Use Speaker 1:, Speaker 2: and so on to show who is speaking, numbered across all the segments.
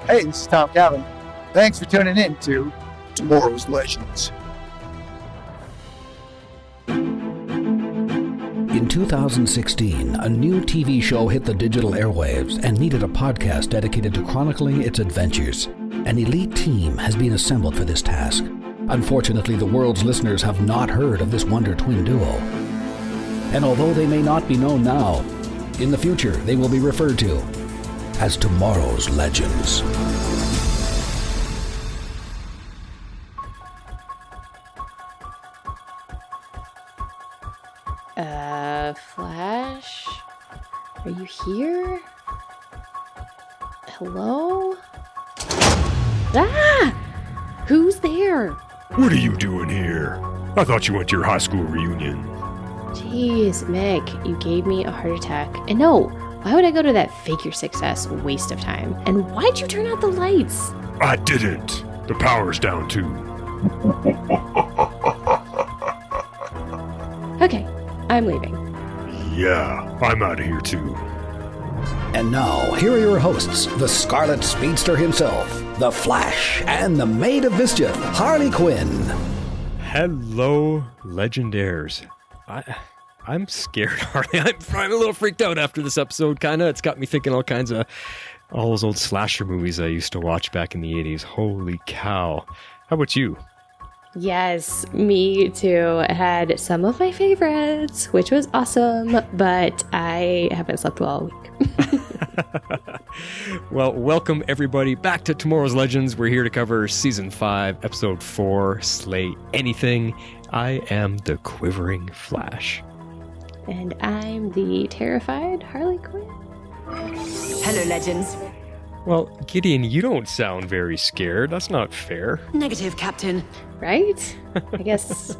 Speaker 1: Hey, this is Tom Calvin. Thanks for tuning in to Tomorrow's Legends.
Speaker 2: In 2016, a new TV show hit the digital airwaves and needed a podcast dedicated to chronicling its adventures. An elite team has been assembled for this task. Unfortunately, the world's listeners have not heard of this wonder twin duo. And although they may not be known now, in the future they will be referred to as Tomorrow's Legends.
Speaker 3: Flash? Are you here? Hello? Ah! Who's there?
Speaker 4: What are you doing here? I thought you went to your high school reunion.
Speaker 3: Jeez, Mick, you gave me a heart attack. And no, why would I go to that fake your success waste of time? And why'd you turn out the lights?
Speaker 4: I didn't. The power's down too.
Speaker 3: Okay, I'm leaving.
Speaker 4: Yeah, I'm out of here too.
Speaker 2: And now, here are your hosts, the Scarlet Speedster himself, the Flash, and the Maid of Mischief, Harley Quinn.
Speaker 4: Hello, Legendaires. I'm scared, Harley. I'm a little freaked out after this episode, kinda. It's got me thinking all kinds of all those old slasher movies I used to watch back in the 80s. Holy cow. How about you?
Speaker 3: Yes, me too. I had some of my favorites, which was awesome, but I haven't slept well all week.
Speaker 4: Well, welcome everybody back to Tomorrow's Legends. We're here to cover Season 5, Episode 4, Slay Anything. I am the Quivering Flash.
Speaker 3: And I'm the terrified Harley Quinn.
Speaker 5: Hello, Legends.
Speaker 4: Well, Gideon, you don't sound very scared. That's not fair.
Speaker 5: Negative, Captain.
Speaker 3: Right? I guess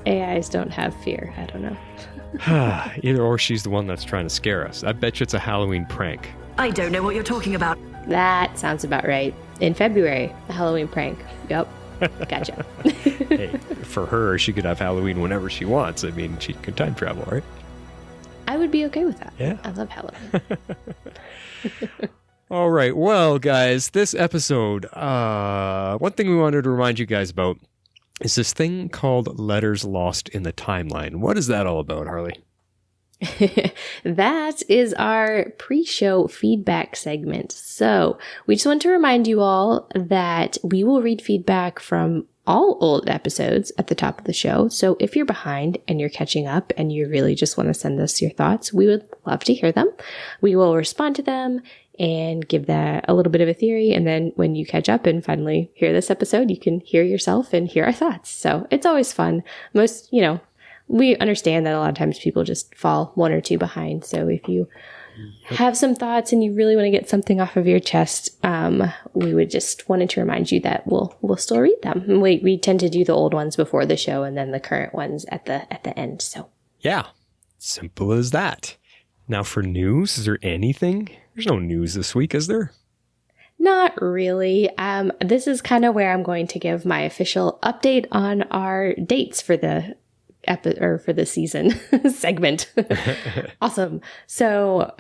Speaker 3: AIs don't have fear. I don't know.
Speaker 4: Either or she's the one that's trying to scare us. I bet you it's a Halloween prank.
Speaker 5: I don't know what you're talking about.
Speaker 3: That sounds about right. In February, a Halloween prank. Yep. Gotcha.
Speaker 4: Hey, for her, she could have Halloween whenever she wants. I mean, she could time travel, right?
Speaker 3: I would be okay with that.
Speaker 4: Yeah.
Speaker 3: I love Halloween.
Speaker 4: All right. Well, guys, this episode, one thing we wanted to remind you guys about is this thing called Letters Lost in the Timeline. What is that all about, Harley?
Speaker 3: That is our pre-show feedback segment. So we just want to remind you all that we will read feedback from all old episodes at the top of the show. So if you're behind and you're catching up and you really just want to send us your thoughts, we would love to hear them. We will respond to them and give that a little bit of a theory. And then when you catch up and finally hear this episode, you can hear yourself and hear our thoughts. So it's always fun. We understand that a lot of times people just fall one or two behind. So if you have some thoughts and you really want to get something off of your chest, we would just wanted to remind you that we'll still read them. We tend to do the old ones before the show and then the current ones at the end. So
Speaker 4: yeah, simple as that. Now for news, is there anything? There's no news this week, is there?
Speaker 3: Not really. This is kind of where I'm going to give my official update on our dates for the for the season segment. Awesome. So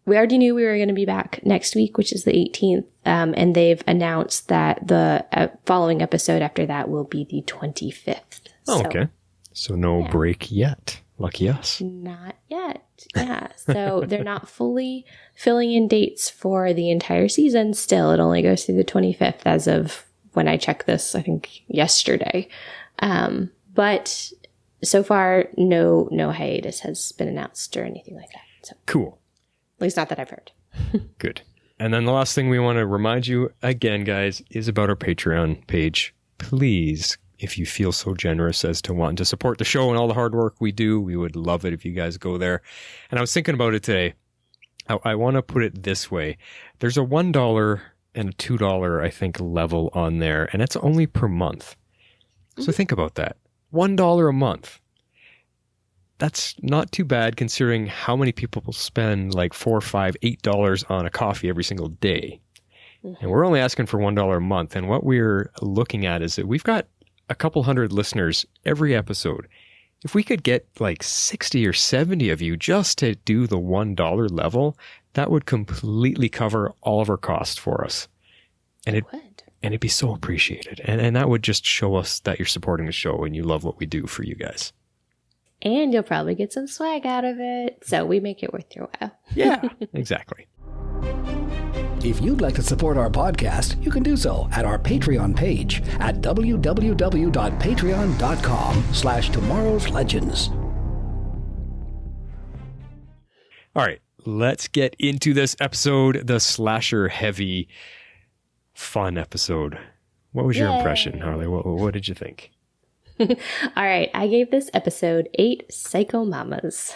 Speaker 3: we already knew we were going to be back next week, which is the 18th. And they've announced that the following episode after that will be the 25th.
Speaker 4: Oh, okay. So no break yet. Lucky us.
Speaker 3: Not yet. Yeah. So they're not fully filling in dates for the entire season still. It only goes through the 25th as of when I checked this, I think yesterday. But so far, no hiatus has been announced or anything like that. So
Speaker 4: cool.
Speaker 3: At least not that I've heard.
Speaker 4: Good. And then the last thing we want to remind you again, guys, is about our Patreon page. Please, if you feel so generous as to want to support the show and all the hard work we do, we would love it if you guys go there. And I was thinking about it today. I want to put it this way. There's a $1 and a $2, I think, level on there, and it's only per month. So think about that. $1 a month. That's not too bad considering how many people will spend like $4, $5, $8 on a coffee every single day. And we're only asking for $1 a month. And what we're looking at is that we've got a couple hundred listeners every episode. If we could get like 60 or 70 of you just to do the $1 level, that would completely cover all of our costs for us. And it'd be so appreciated. And that would just show us that you're supporting the show and you love what we do for you guys.
Speaker 3: And you'll probably get some swag out of it. So we make it worth your while.
Speaker 4: Yeah, exactly.
Speaker 2: If you'd like to support our podcast, you can do so at our Patreon page at www.patreon.com/tomorrowslegends.
Speaker 4: All right, let's get into this episode, the slasher heavy fun episode. What was your impression, Harley? What did you think?
Speaker 3: All right, I gave this episode 8 Psycho Mamas.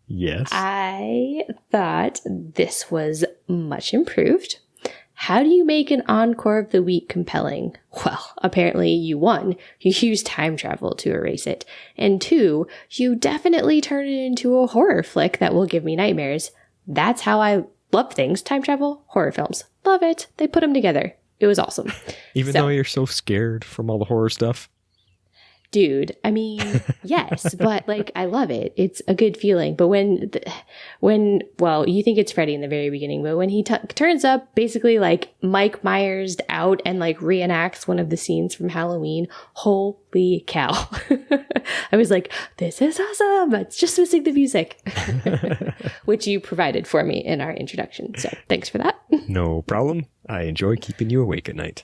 Speaker 4: Yes.
Speaker 3: I thought this was much improved. How do you make an encore of the week compelling? Well, apparently you 1, you use time travel to erase it, and 2, you definitely turn it into a horror flick that will give me nightmares. That's how I love things. Time travel, horror films. Love it. They put them together. It was awesome.
Speaker 4: Even though you're so scared from all the horror stuff?
Speaker 3: Dude, I mean, yes, but like, I love it. It's a good feeling. But when you think it's Freddy in the very beginning, but when he turns up, basically like Mike Myers out and like reenacts one of the scenes from Halloween, holy cow. I was like, this is awesome. It's just missing the music, which you provided for me in our introduction. So thanks for that.
Speaker 4: No problem. I enjoy keeping you awake at night.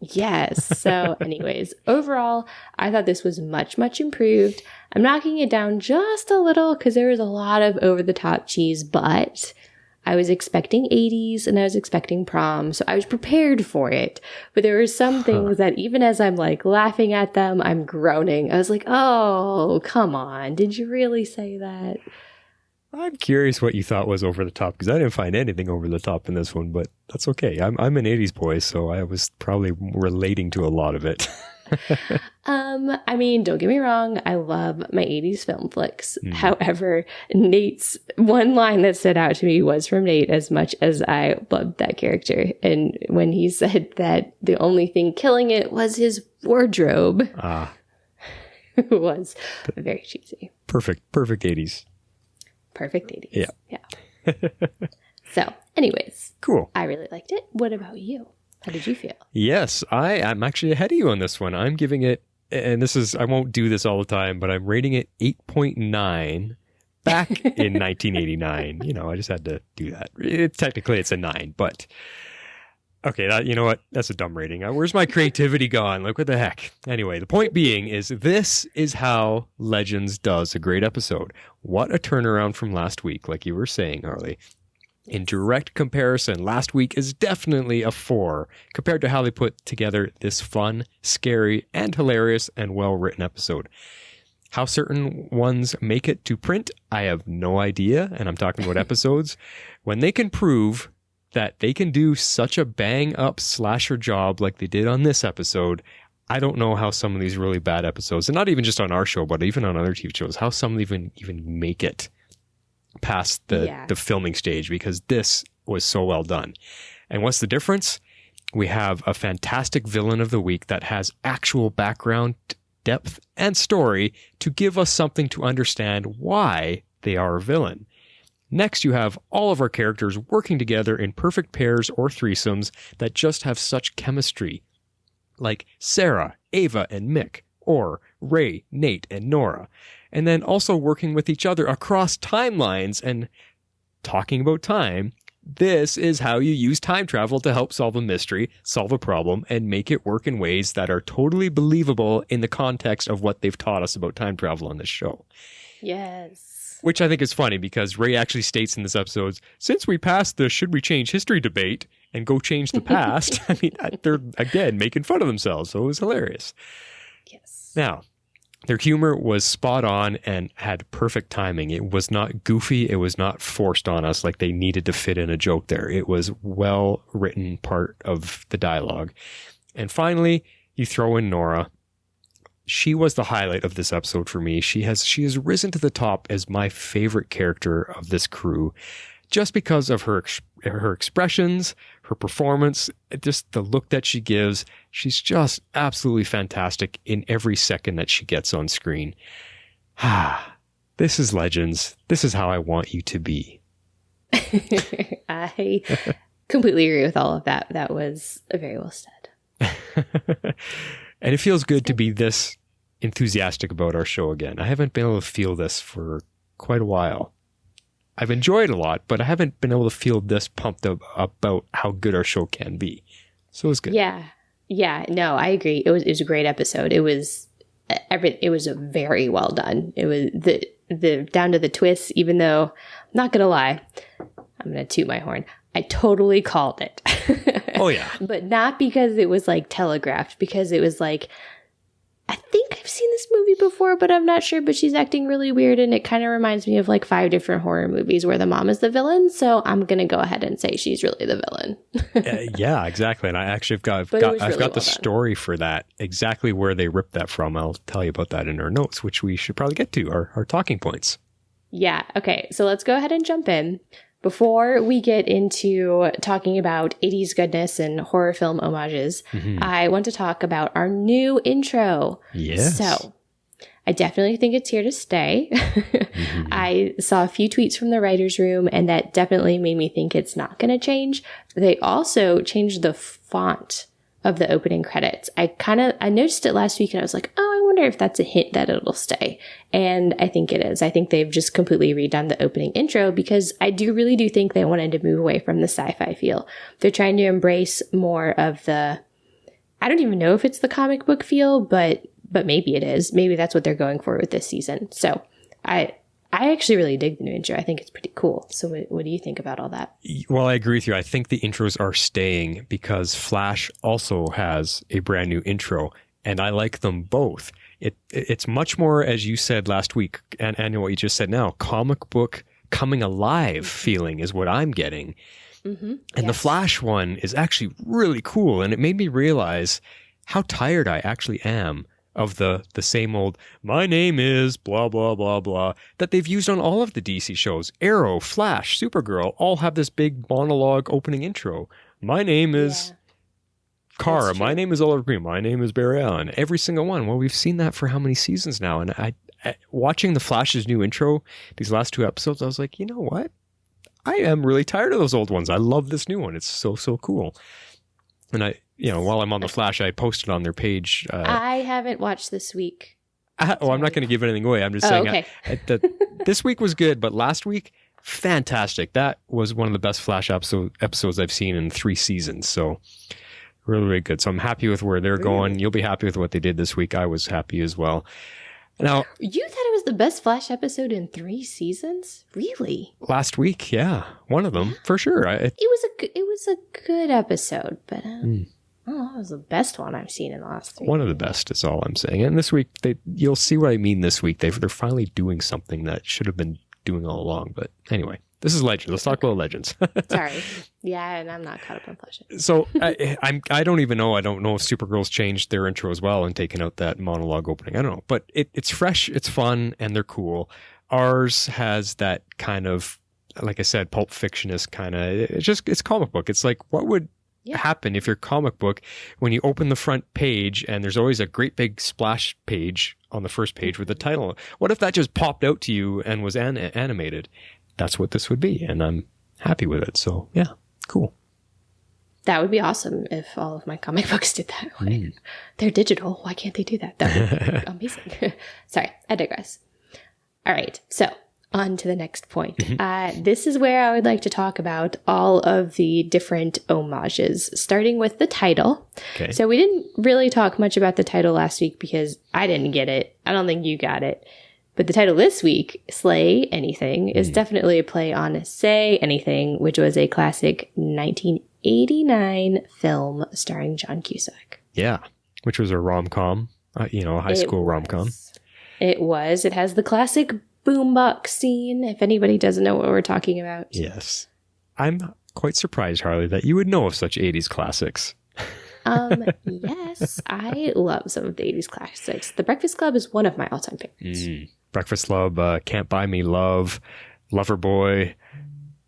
Speaker 3: Yes. So anyways, overall, I thought this was much, much improved. I'm knocking it down just a little because there was a lot of over-the-top cheese, but I was expecting 80s and I was expecting prom, so I was prepared for it. But there were some things that even as I'm like laughing at them, I'm groaning. I was like, oh, come on. Did you really say that?
Speaker 4: I'm curious what you thought was over the top, because I didn't find anything over the top in this one, but that's okay. I'm an 80s boy, so I was probably relating to a lot of it.
Speaker 3: I mean, don't get me wrong. I love my 80s film flicks. However, Nate's one line that stood out to me was from Nate, as much as I loved that character. And when he said that the only thing killing it was his wardrobe, it was very cheesy.
Speaker 4: Perfect 80s.
Speaker 3: Perfect 80s.
Speaker 4: Yeah.
Speaker 3: So, anyways.
Speaker 4: Cool.
Speaker 3: I really liked it. What about you? How did you feel?
Speaker 4: Yes, I'm actually ahead of you on this one. I'm giving it, and I won't do this all the time, but I'm rating it 8.9 back in 1989. You know, I just had to do that. Technically, it's a 9, but okay, you know what? That's a dumb rating. Where's my creativity gone? Like, what the heck? Anyway, the point being is this is how Legends does a great episode. What a turnaround from last week, like you were saying, Harley. In direct comparison, last week is definitely a 4 compared to how they put together this fun, scary, and hilarious and well-written episode. How certain ones make it to print, I have no idea, and I'm talking about episodes. When they can prove that they can do such a bang-up slasher job like they did on this episode, I don't know how some of these really bad episodes, and not even just on our show, but even on other TV shows, how some even make it past the filming stage, because this was so well done. And what's the difference? We have a fantastic villain of the week that has actual background, depth, and story to give us something to understand why they are a villain. Next, you have all of our characters working together in perfect pairs or threesomes that just have such chemistry, like Sarah, Ava, and Mick, or Ray, Nate, and Nora. And then also working with each other across timelines. And talking about time, this is how you use time travel to help solve a mystery, solve a problem, and make it work in ways that are totally believable in the context of what they've taught us about time travel on this show.
Speaker 3: Yes.
Speaker 4: Which I think is funny, because Ray actually states in this episode, since we passed the should we change history debate and go change the past, I mean, they're, again, making fun of themselves. So it was hilarious.
Speaker 3: Yes.
Speaker 4: Now, their humor was spot on and had perfect timing. It was not goofy. It was not forced on us like they needed to fit in a joke there. It was well-written part of the dialogue. And finally, you throw in Nora. She was the highlight of this episode for me. She has risen to the top as my favorite character of this crew, just because of her expressions, her performance, just the look that she gives. She's just absolutely fantastic in every second that she gets on screen. This is Legends. This is how I want you to be.
Speaker 3: I completely agree with all of that. That was very well said.
Speaker 4: And it feels good to be this enthusiastic about our show again. I haven't been able to feel this for quite a while. I've enjoyed it a lot, but I haven't been able to feel this pumped up about how good our show can be. So it's good.
Speaker 3: Yeah. Yeah. No, I agree. It was a great episode. It was very well done. It was the down to the twists, even though I'm not going to lie, I'm going to toot my horn. I totally called it.
Speaker 4: Oh, yeah.
Speaker 3: But not because it was like telegraphed, because it was like, I think I've seen this movie before, but I'm not sure. But she's acting really weird, and it kind of reminds me of like 5 different horror movies where the mom is the villain. So I'm gonna go ahead and say she's really the villain.
Speaker 4: Yeah, exactly. And I actually I've got the story for that, exactly where they ripped that from. I'll tell you about that in our notes, which we should probably get to, our talking points.
Speaker 3: Yeah. Okay. So let's go ahead and jump in. Before we get into talking about 80s goodness and horror film homages, I want to talk about our new intro.
Speaker 4: Yes.
Speaker 3: So I definitely think it's here to stay. I saw a few tweets from the writer's room, and that definitely made me think it's not going to change. They also changed the font of the opening credits. I noticed it last week, and I was like, oh, I wonder if that's a hint that it'll stay. And I think it is. I think they've just completely redone the opening intro, because I really do think they wanted to move away from the sci-fi feel. They're trying to embrace more of the, I don't even know if it's the comic book feel, but maybe it is. Maybe that's what they're going for with this season. So I actually really dig the new intro. I think it's pretty cool. So what do you think about all that?
Speaker 4: Well, I agree with you. I think the intros are staying because Flash also has a brand new intro, and I like them both. It's much more, as you said last week, and what you just said now, comic book coming alive feeling is what I'm getting. And the Flash one is actually really cool, and it made me realize how tired I actually am of the same old, my name is blah, blah, blah, blah, that they've used on all of the DC shows. Arrow, Flash, Supergirl all have this big monologue opening intro. My name is Kara. My name is Oliver Green. My name is Barry Allen. Every single one. Well, we've seen that for how many seasons now? And I watching the Flash's new intro, these last 2 episodes, I was like, you know what? I am really tired of those old ones. I love this new one. It's so cool. And while I'm on the Flash, I posted on their page.
Speaker 3: I haven't watched this week.
Speaker 4: I'm not going to give anything away. I'm just saying this week was good, but last week, fantastic. That was one of the best Flash episodes I've seen in 3 seasons. So really, really good. So I'm happy with where they're going. You'll be happy with what they did this week. I was happy as well. Now,
Speaker 3: you thought it was the best Flash episode in 3 seasons? Really?
Speaker 4: Last week, yeah, one of them for sure. It
Speaker 3: was a good episode, but it was the best one I've seen in the last 3.
Speaker 4: One of the best is all I'm saying. And this week, you'll see what I mean. This week, they're finally doing something that should have been doing all along. But anyway, this is Legends. Let's talk about Legends.
Speaker 3: Sorry. Yeah, and I'm not caught up on Flash.
Speaker 4: So I don't even know. I don't know if Supergirl's changed their intro as well and taken out that monologue opening. I don't know. But it's fresh, it's fun, and they're cool. Ours has that kind of, like I said, Pulp Fictionist kind of, it's comic book. It's like, what would happen if your comic book, when you open the front page and there's always a great big splash page on the first page with the title, what if that just popped out to you and was animated? That's what this would be, and I'm happy with it. So yeah, cool.
Speaker 3: That would be awesome if all of my comic books did that way. They're digital. Why can't they do that? That would be amazing. Sorry, I digress. All right, so on to the next point. This is where I would like to talk about all of the different homages, starting with the title. Okay. So we didn't really talk much about the title last week because I didn't get it. I don't think you got it. But the title this week, Slay Anything, is definitely a play on Say Anything, which was a classic 1989 film starring John Cusack.
Speaker 4: Yeah, which was a rom-com, a high school rom-com.
Speaker 3: It was. It has the classic boombox scene, if anybody doesn't know what we're talking about.
Speaker 4: Yes. I'm quite surprised, Harley, that you would know of such 80s classics.
Speaker 3: Yes, I love some of the 80s classics. The Breakfast Club is one of my all-time favorites.
Speaker 4: Breakfast Club, Can't Buy Me Love, Loverboy.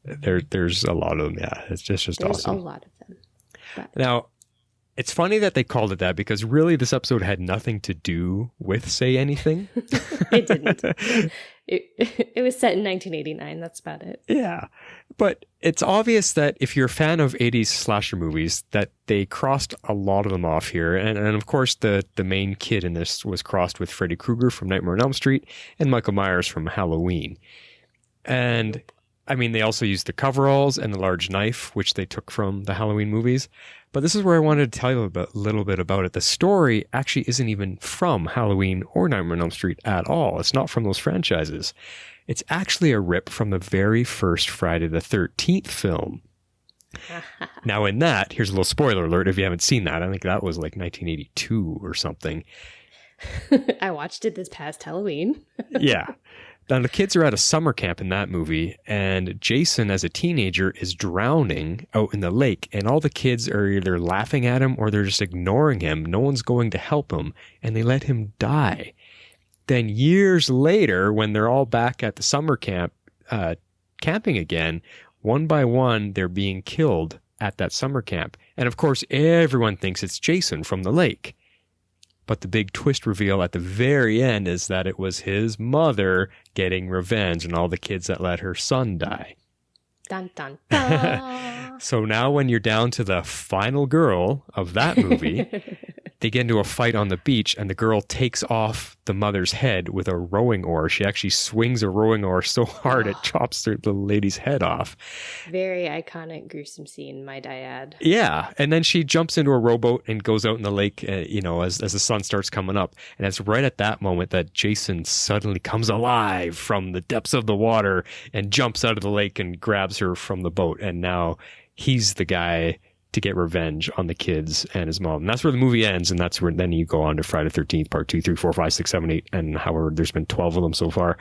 Speaker 4: There's a lot of them. Yeah, it's just awesome.
Speaker 3: There's a lot of them. But.
Speaker 4: Now, It's funny that they called it that because really this episode had nothing to do with Say Anything.
Speaker 3: It didn't. It was set in 1989. That's about it.
Speaker 4: Yeah. But it's obvious that if you're a fan of 80s slasher movies, that they crossed a lot of them off here. And of course, the main kid in this was crossed with Freddy Krueger from Nightmare on Elm Street and Michael Myers from Halloween. And I mean, they also used the coveralls and the large knife, which they took from the Halloween movies. But this is where I wanted to tell you a little bit about it. The story actually isn't even from Halloween or Nightmare on Elm Street at all. It's not from those franchises. It's actually a rip from the very first Friday the 13th film. Now in that, here's a little spoiler alert if you haven't seen that. I think that was like 1982 or something.
Speaker 3: I watched it this past Halloween.
Speaker 4: Yeah. Now, the kids are at a summer camp in that movie, and Jason, as a teenager, is drowning out in the lake, and all the kids are either laughing at him or they're just ignoring him. No one's going to help him, and they let him die. Then years later, when they're all back at the summer camp, camping again, one by one, they're being killed at that summer camp. And of course, everyone thinks it's Jason from the lake. But the big twist reveal at the very end is that it was his mother getting revenge on all the kids that let her son die.
Speaker 3: Dun, dun, dun.
Speaker 4: So now when you're down to the final girl of that movie, they get into a fight on the beach and the girl takes off the mother's head with a rowing oar. She actually swings a rowing oar so hard it chops the lady's head off.
Speaker 3: Very iconic, gruesome scene, might I add.
Speaker 4: Yeah. And then she jumps into a rowboat and goes out in the lake, as the sun starts coming up. And it's right at that moment that Jason suddenly comes alive from the depths of the water and jumps out of the lake and grabs her from the boat. And now he's the guy to get revenge on the kids and his mom. And that's where the movie ends. And that's where then you go on to Friday the 13th, part 2, 3, 4, 5, 6, 7, 8. And however, there's been 12 of them so far.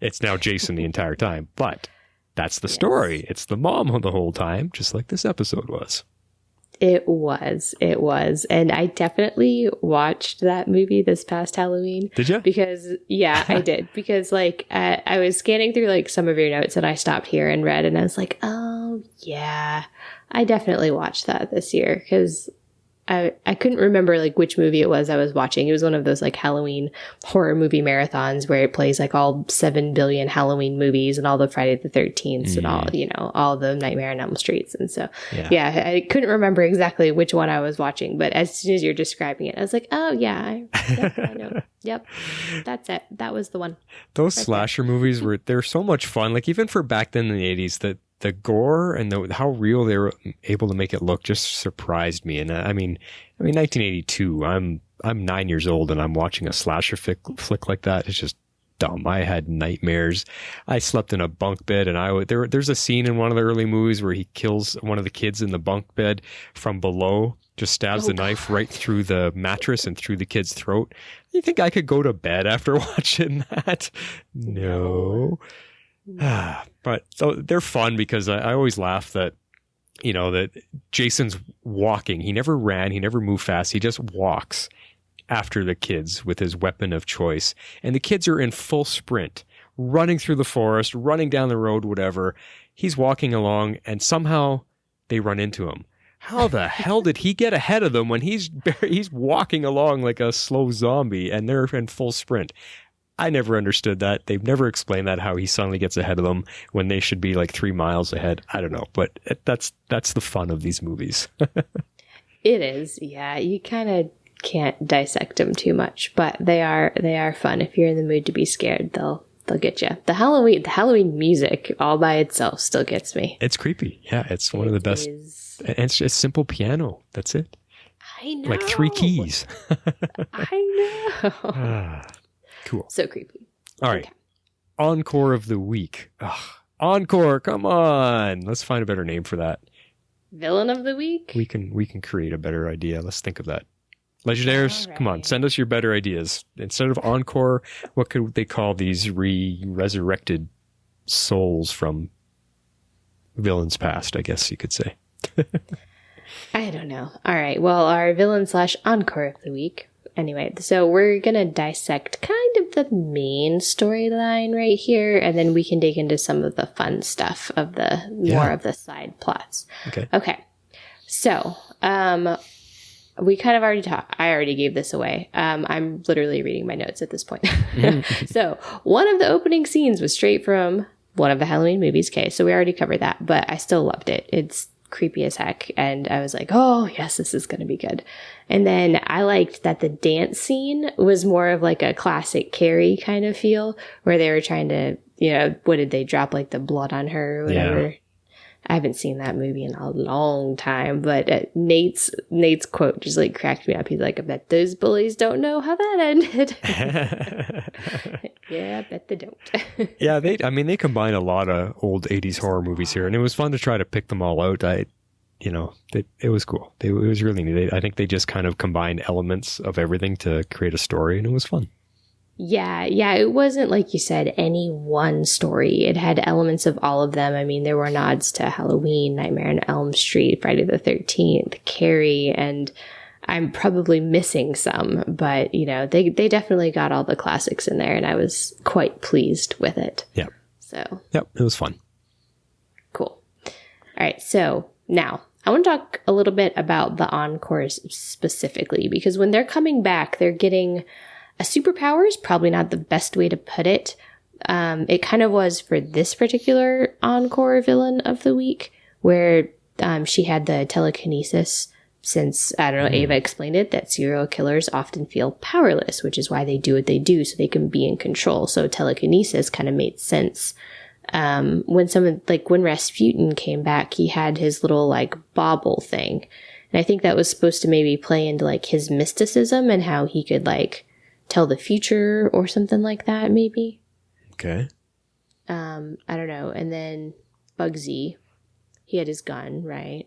Speaker 4: It's now Jason the entire time. But that's the story. It's the mom the whole time, just like this episode was.
Speaker 3: It was. And I definitely watched that movie this past Halloween.
Speaker 4: Did you?
Speaker 3: Because, yeah, I did. Because, I was scanning through, some of your notes and I stopped here and read and I was like, oh, yeah, I definitely watched that this year because I couldn't remember which movie it was I was watching. It was one of those Halloween horror movie marathons where it plays all 7 billion Halloween movies and all the Friday the 13th and all the Nightmare on Elm Streets. And so, yeah, I couldn't remember exactly which one I was watching, but as soon as you're describing it, I was like, oh yeah, I know. Yep. That's it. That was the one.
Speaker 4: Those slasher movies they're so much fun. Even for back then in the 80s, the gore and how real they were able to make it look just surprised me. And I mean 1982, I'm 9 years old and I'm watching a slasher flick like that. It's just dumb. I had nightmares. I slept in a bunk bed and there's a scene in one of the early movies where he kills one of the kids in the bunk bed from below, just stabs the knife right through the mattress and through the kid's throat. You think I could go to bed after watching that? No. But they're fun because I always laugh that, that Jason's walking. He never ran. He never moved fast. He just walks after the kids with his weapon of choice. And the kids are in full sprint, running through the forest, running down the road, whatever. He's walking along and somehow they run into him. How the hell did he get ahead of them when he's walking along like a slow zombie and they're in full sprint? I never understood that. They've never explained that, how he suddenly gets ahead of them when they should be 3 miles ahead. I don't know, but that's the fun of these movies.
Speaker 3: It is. Yeah. You kind of can't dissect them too much, but they are fun. If you're in the mood to be scared, they'll get you. The Halloween music all by itself still gets me.
Speaker 4: It's creepy. Yeah. It's one of the best. And it's just simple piano. That's it.
Speaker 3: I know.
Speaker 4: 3 keys.
Speaker 3: I know.
Speaker 4: Cool.
Speaker 3: So creepy.
Speaker 4: All right. Okay. Encore of the week. Ugh. Encore, come on. Let's find a better name for that.
Speaker 3: Villain of the week?
Speaker 4: We can create a better idea. Let's think of that. Legionnaires, Come on, send us your better ideas. Instead of Encore, what could they call these resurrected souls from villains past, I guess you could say.
Speaker 3: I don't know. All right. Well, our villain / encore of the week. Anyway, so we're going to dissect kind of the main storyline right here, and then we can dig into some of the fun stuff of more of the side plots.
Speaker 4: Okay.
Speaker 3: So, we kind of already talked. I already gave this away. I'm literally reading my notes at this point. So one of the opening scenes was straight from one of the Halloween movies. Okay, so we already covered that, but I still loved it. It's creepy as heck. And I was like, oh, yes, this is going to be good. And then I liked that the dance scene was more of like a classic Carrie kind of feel, where they were trying to, what did they drop, like the blood on her or whatever? Yeah. I haven't seen that movie in a long time, but Nate's quote just like cracked me up. He's like, I bet those bullies don't know how that ended. Yeah, I bet they don't.
Speaker 4: Yeah, they combine a lot of old 80s horror movies here, and it was fun to try to pick them all out. It was cool. It was really neat. I think they just kind of combined elements of everything to create a story, and it was fun.
Speaker 3: Yeah, it wasn't, like you said, any one story. It had elements of all of them. I mean, there were nods to Halloween, Nightmare on Elm Street, Friday the 13th, Carrie, and I'm probably missing some, but, they definitely got all the classics in there, and I was quite pleased with it.
Speaker 4: Yeah.
Speaker 3: So.
Speaker 4: Yep, it was fun.
Speaker 3: Cool. All right, so now I want to talk a little bit about the encores specifically, because when they're coming back, they're getting a superpower is probably not the best way to put it. It kind of was for this particular encore villain of the week, where she had the telekinesis, since, I don't know, Ava explained it, that serial killers often feel powerless, which is why they do what they do, so they can be in control. So telekinesis kind of made sense. When when Rasputin came back, he had his little, like, bauble thing. And I think that was supposed to maybe play into, like, his mysticism and how he could, like, tell the future or something like that, maybe.
Speaker 4: Okay.
Speaker 3: I don't know. And then Bugsy, he had his gun, right?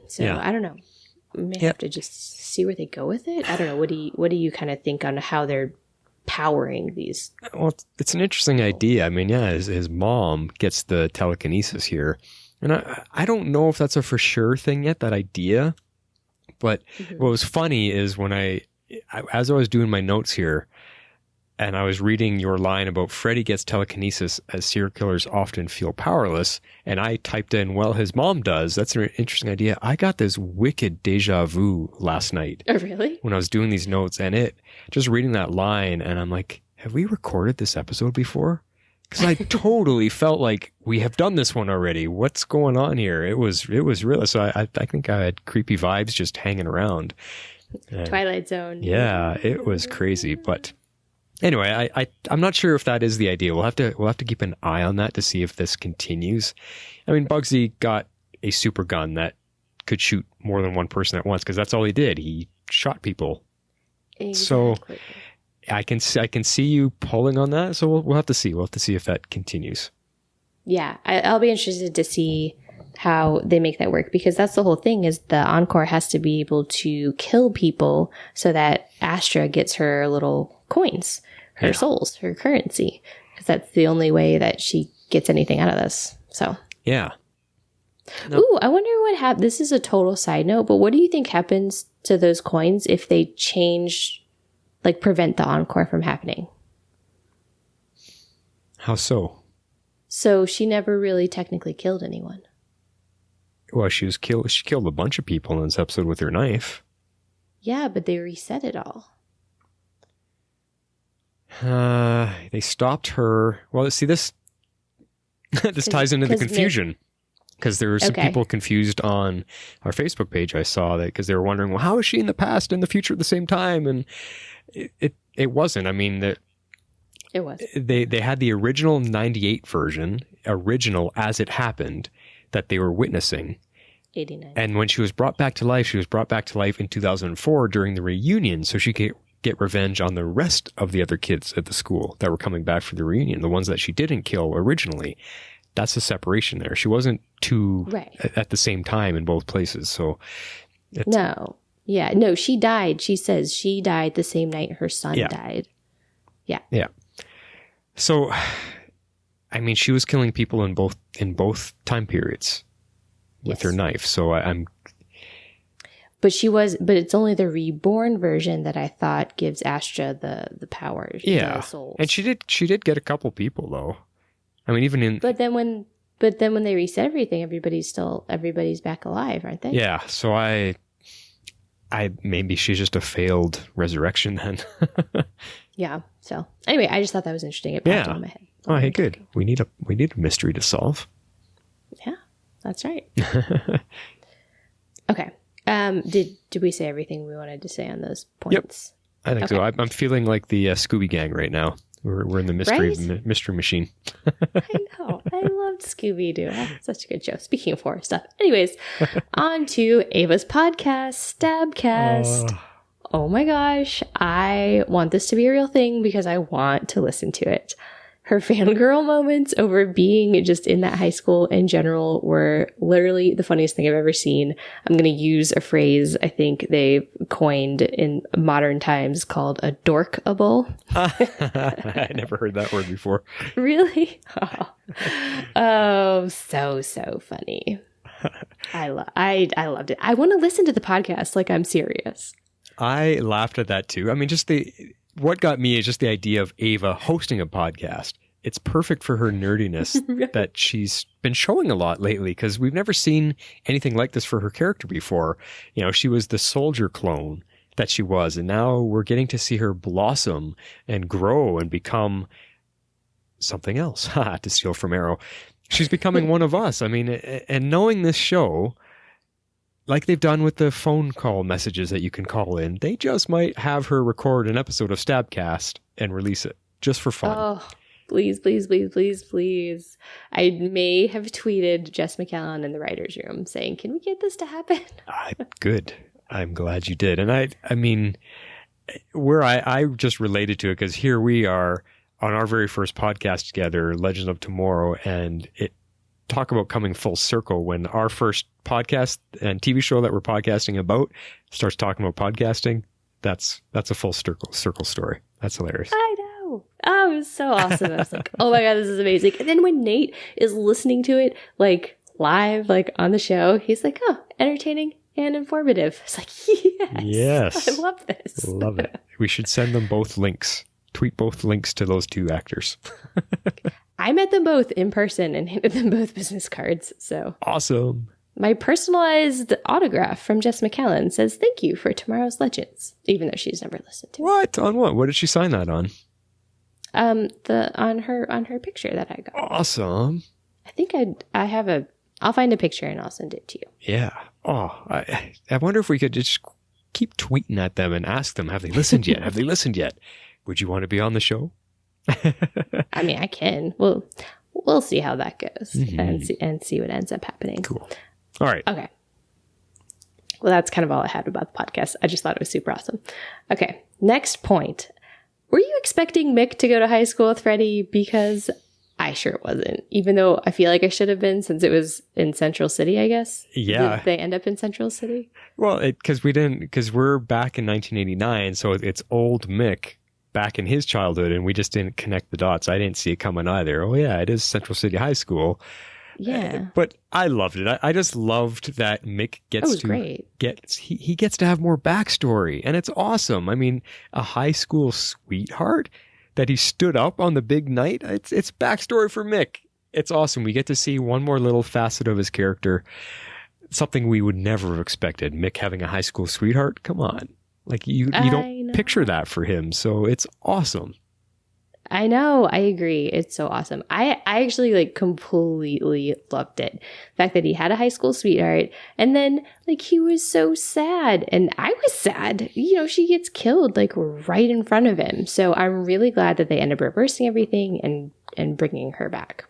Speaker 3: So yeah. I don't know. We may have to just see where they go with it. I don't know. What do you kind of think on how they're powering these?
Speaker 4: Well, it's an interesting idea. I mean, yeah, his mom gets the telekinesis here. And I don't know if that's a for sure thing yet, that idea. But what was funny is when as I was doing my notes here, and I was reading your line about Freddy gets telekinesis as serial killers often feel powerless, and I typed in, well, his mom does. That's an interesting idea. I got this wicked deja vu last night.
Speaker 3: Oh, really?
Speaker 4: When I was doing these notes, and just reading that line, and I'm like, have we recorded this episode before? Because I totally felt like we have done this one already. What's going on here? It was real. So I think I had creepy vibes just hanging around.
Speaker 3: Twilight Zone.
Speaker 4: Yeah, it was crazy. But anyway, I'm not sure if that is the idea. We'll have to keep an eye on that to see if this continues. I mean, Bugsy got a super gun that could shoot more than one person at once, because that's all he did. He shot people. Exactly. So I can see you pulling on that. So we'll have to see. We'll have to see if that continues.
Speaker 3: Yeah, I'll be interested to see how they make that work, because that's the whole thing, is the encore has to be able to kill people so that Astra gets her little coins, her souls, her currency, because that's the only way that she gets anything out of this. So
Speaker 4: yeah.
Speaker 3: No. Ooh, I wonder what happens. This is a total side note, but what do you think happens to those coins if they change, like prevent the encore from happening?
Speaker 4: How so?
Speaker 3: So she never really technically killed anyone.
Speaker 4: Well, she killed a bunch of people in this episode with her knife.
Speaker 3: Yeah, but they reset it all.
Speaker 4: They stopped her. Well, see, this ties into the confusion. Because there were some people confused on our Facebook page. I saw that because they were wondering, well, how is she in the past and the future at the same time? And it wasn't. I mean,
Speaker 3: it was.
Speaker 4: They had the original 98 version, original as it happened, that they were witnessing.
Speaker 3: 89.
Speaker 4: And when she was brought back to life, in 2004 during the reunion, so she could get revenge on the rest of the other kids at the school that were coming back for the reunion, the ones that she didn't kill originally. That's the separation there. She wasn't at the same time in both places. So
Speaker 3: no. Yeah. No, she died. She says she died the same night her son died. Yeah.
Speaker 4: Yeah. So, I mean, she was killing people in both time periods with her knife. So
Speaker 3: But it's only the reborn version that I thought gives Astra the power.
Speaker 4: Yeah.
Speaker 3: The souls.
Speaker 4: And she did get a couple people though. I mean, even in...
Speaker 3: But then when they reset everything, everybody's back alive, aren't they?
Speaker 4: Yeah. So I maybe she's just a failed resurrection then.
Speaker 3: Yeah. So anyway, I just thought that was interesting. It popped in my head.
Speaker 4: Oh, hey, good. We need a mystery to solve.
Speaker 3: Yeah, that's right. Okay. Did we say everything we wanted to say on those points?
Speaker 4: Yep. I think so. I'm feeling like the Scooby Gang right now. We're in the mystery machine.
Speaker 3: I know. I loved Scooby-Doo. Such a good show. Speaking of horror stuff. Anyways, on to Ava's podcast, Stabcast. Oh my gosh. I want this to be a real thing because I want to listen to it. Her fangirl moments over being just in that high school in general were literally the funniest thing I've ever seen. I'm going to use a phrase I think they coined in modern times called a dorkable.
Speaker 4: I never heard that word before.
Speaker 3: Really? Oh, so funny. I loved it. I want to listen to the podcast like I'm serious.
Speaker 4: I laughed at that too. I mean, what got me is just the idea of Ava hosting a podcast. It's perfect for her nerdiness that she's been showing a lot lately because we've never seen anything like this for her character before. You know, she was the soldier clone that she was, and now we're getting to see her blossom and grow and become something else. To steal from Arrow. She's becoming one of us. I mean, and knowing this show, like they've done with the phone call messages that you can call in, they just might have her record an episode of Stabcast and release it just for fun.
Speaker 3: Oh, please, please, please, please, please. I may have tweeted Jess McCallum in the writer's room saying, can we get this to happen?
Speaker 4: Good. I'm glad you did. And I mean, where I just related to it because here we are on our very first podcast together, Legend of Tomorrow, and talk about coming full circle when our first podcast and TV show that we're podcasting about starts talking about podcasting. That's a full circle story. That's hilarious.
Speaker 3: I know. Oh, it was so awesome. I was like, oh my God, this is amazing. And then when Nate is listening to it, like live, like on the show, he's like, oh, entertaining and informative. It's like, yes. I love this.
Speaker 4: Love it. We should send them both links. Tweet both links to those two actors.
Speaker 3: I met them both in person and handed them both business cards. So
Speaker 4: awesome.
Speaker 3: My personalized autograph from Jess McCallum says, thank you for Tomorrow's Legends, even though she's never listened to it.
Speaker 4: What? On what? What did she sign that on?
Speaker 3: On her picture that I got.
Speaker 4: Awesome.
Speaker 3: I think I'll find a picture and I'll send it to you.
Speaker 4: Yeah. Oh, I wonder if we could just keep tweeting at them and ask them, have they listened yet? Have they listened yet? Would you want to be on the show?
Speaker 3: I mean, I can. We'll see how that goes and see what ends up happening.
Speaker 4: Cool. All right.
Speaker 3: Okay. Well, that's kind of all I had about the podcast. I just thought it was super awesome. Okay. Next point. Were you expecting Mick to go to high school with Freddy? Because I sure wasn't, even though I feel like I should have been since it was in Central City, I guess.
Speaker 4: Yeah.
Speaker 3: Did they end up in Central City?
Speaker 4: Well, because we're back in 1989. So it's old Mick back in his childhood, and we just didn't connect the dots. I didn't see it coming either. Oh yeah, it is Central City High School.
Speaker 3: Yeah.
Speaker 4: But I loved it. I just loved that Mick gets he gets to have more backstory, and it's awesome. I mean, a high school sweetheart that he stood up on the big night. It's backstory for Mick. It's awesome. We get to see one more little facet of his character. Something we would never have expected. Mick having a high school sweetheart. Come on. Like you don't picture that for him. So it's awesome.
Speaker 3: I know. I agree. It's so awesome. I actually like completely loved it. The fact that he had a high school sweetheart and then like he was so sad and I was sad. You know, she gets killed like right in front of him. So I'm really glad that they end up reversing everything and bringing her back.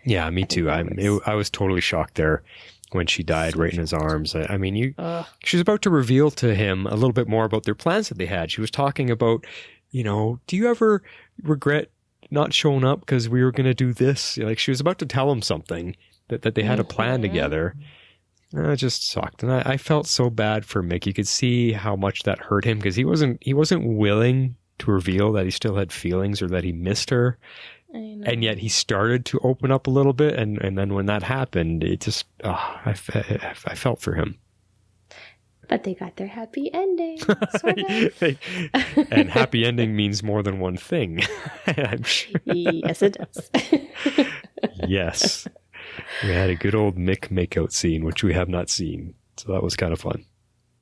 Speaker 4: Yeah, me too. I was totally shocked there when she died right in his arms. I mean, she was about to reveal to him a little bit more about their plans that they had. She was talking about, you know, do you ever regret not showing up because we were going to do this? Like she was about to tell him something that they had a plan together. It just sucked. And I felt so bad for Mick. You could see how much that hurt him because he wasn't willing to reveal that he still had feelings or that he missed her. And yet he started to open up a little bit. And then when that happened, it just, I felt for him.
Speaker 3: But they got their happy ending.
Speaker 4: And happy ending means more than one thing. I'm sure.
Speaker 3: Yes, it does.
Speaker 4: Yes. We had a good old Mick makeout scene, which we have not seen. So that was kind of fun.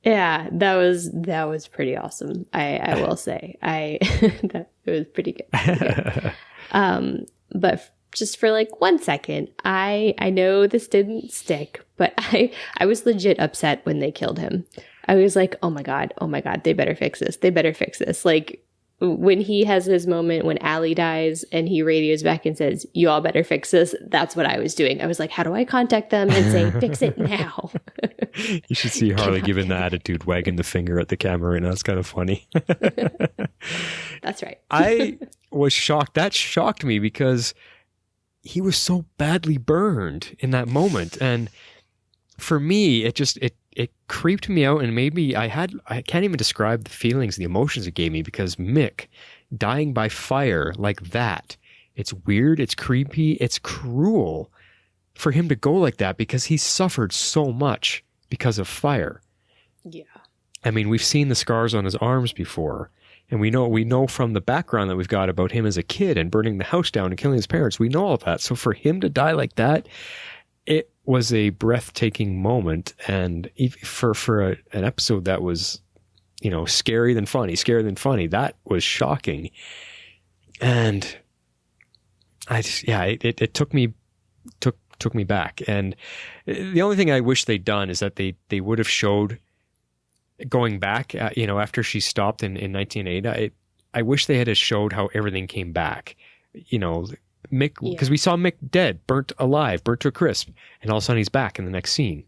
Speaker 3: Yeah, that was pretty awesome. I will say, it was pretty good. But just for like 1 second, I know this didn't stick, but I was legit upset when they killed him. I was like, oh my god, they better fix this. They better fix this. Like when he has his moment when Allie dies and he radios back and says, you all better fix this. That's what I was doing. I was like, how do I contact them and say, fix it now?
Speaker 4: You should see Harley giving the attitude, wagging the finger at the camera right now. It's kind of funny.
Speaker 3: That's right.
Speaker 4: I was shocked. That shocked me because he was so badly burned in that moment. And for me, it creeped me out and made me, I can't even describe the feelings, the emotions it gave me, because Mick dying by fire like that, it's weird, it's creepy, it's cruel for him to go like that because he suffered so much because of fire.
Speaker 3: Yeah.
Speaker 4: I mean, we've seen the scars on his arms before, and we know from the background that we've got about him as a kid and burning the house down and killing his parents. We know all of that. So for him to die like that, it was a breathtaking moment. And for an episode that was, scary than funny, that was shocking. And it took me back. And the only thing I wish they'd done is that they would have showed going back, after she stopped in 1980, I wish they had showed how everything came back, Mick, because we saw Mick dead, burnt alive, burnt to a crisp, and all of a sudden he's back in the next scene.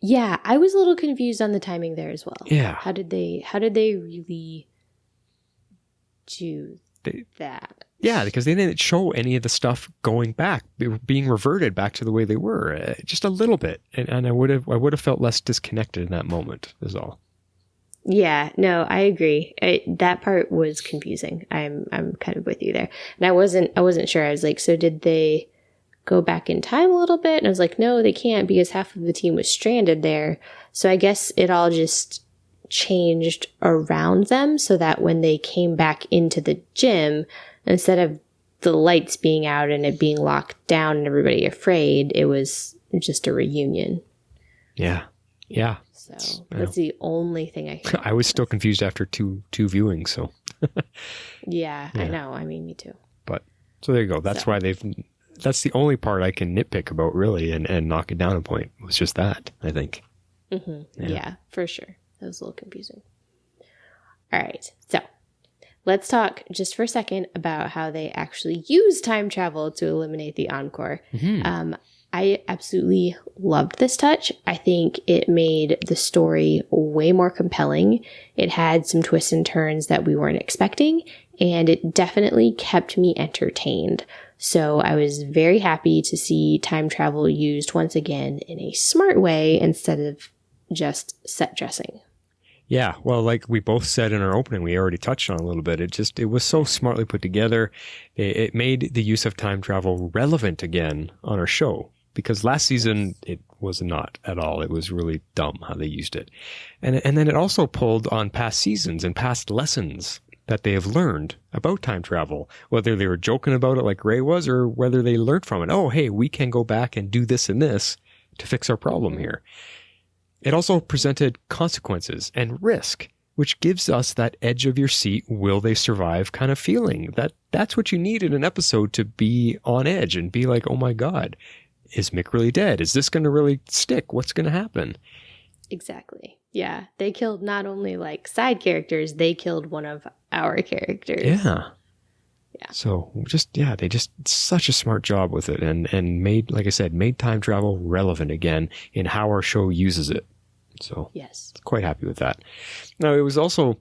Speaker 3: Yeah, I was a little confused on the timing there as well.
Speaker 4: Yeah.
Speaker 3: How did they really do that?
Speaker 4: Yeah, because they didn't show any of the stuff going back, being reverted back to the way they were, just a little bit, and I would have felt less disconnected in that moment. Is all.
Speaker 3: Yeah, no, I agree. That part was confusing. I'm kind of with you there, and I wasn't sure. I was like, so did they go back in time a little bit? And I was like, no, they can't because half of the team was stranded there. So I guess it all just changed around them so that when they came back into the gym, instead of the lights being out and it being locked down and everybody afraid, it was just a reunion.
Speaker 4: Yeah. Yeah.
Speaker 3: So that's the only thing I can
Speaker 4: I was still confused after two viewings, so.
Speaker 3: yeah, I know. I mean, me too.
Speaker 4: But, so there you go. That's why that's the only part I can nitpick about, really, and knock it down a point. It was just that, I think.
Speaker 3: Mm-hmm. Yeah, for sure. That was a little confusing. All right. So let's talk just for a second about how they actually use time travel to eliminate the Encore. Mm-hmm. I absolutely loved this touch. I think it made the story way more compelling. It had some twists and turns that we weren't expecting, and it definitely kept me entertained. So I was very happy to see time travel used once again in a smart way instead of just set dressing.
Speaker 4: Yeah, well, like we both said in our opening, we already touched on a little bit. It was so smartly put together. It made the use of time travel relevant again on our show. Because last season, it was not at all. It was really dumb how they used it. And then it also pulled on past seasons and past lessons that they have learned about time travel, whether they were joking about it like Ray was or whether they learned from it. Oh, hey, we can go back and do this and this to fix our problem here. It also presented consequences and risk, which gives us that edge of your seat, will they survive kind of feeling. That's what you need in an episode to be on edge and be like, oh my God, is Mick really dead? Is this going to really stick? What's going to happen? Exactly.
Speaker 3: Yeah. They killed not only like side characters, they killed one of our characters.
Speaker 4: Yeah. Yeah. So they just such a smart job with it and made, like I said, made time travel relevant again in how our show uses it. So
Speaker 3: yes,
Speaker 4: quite happy with that. Now, it was also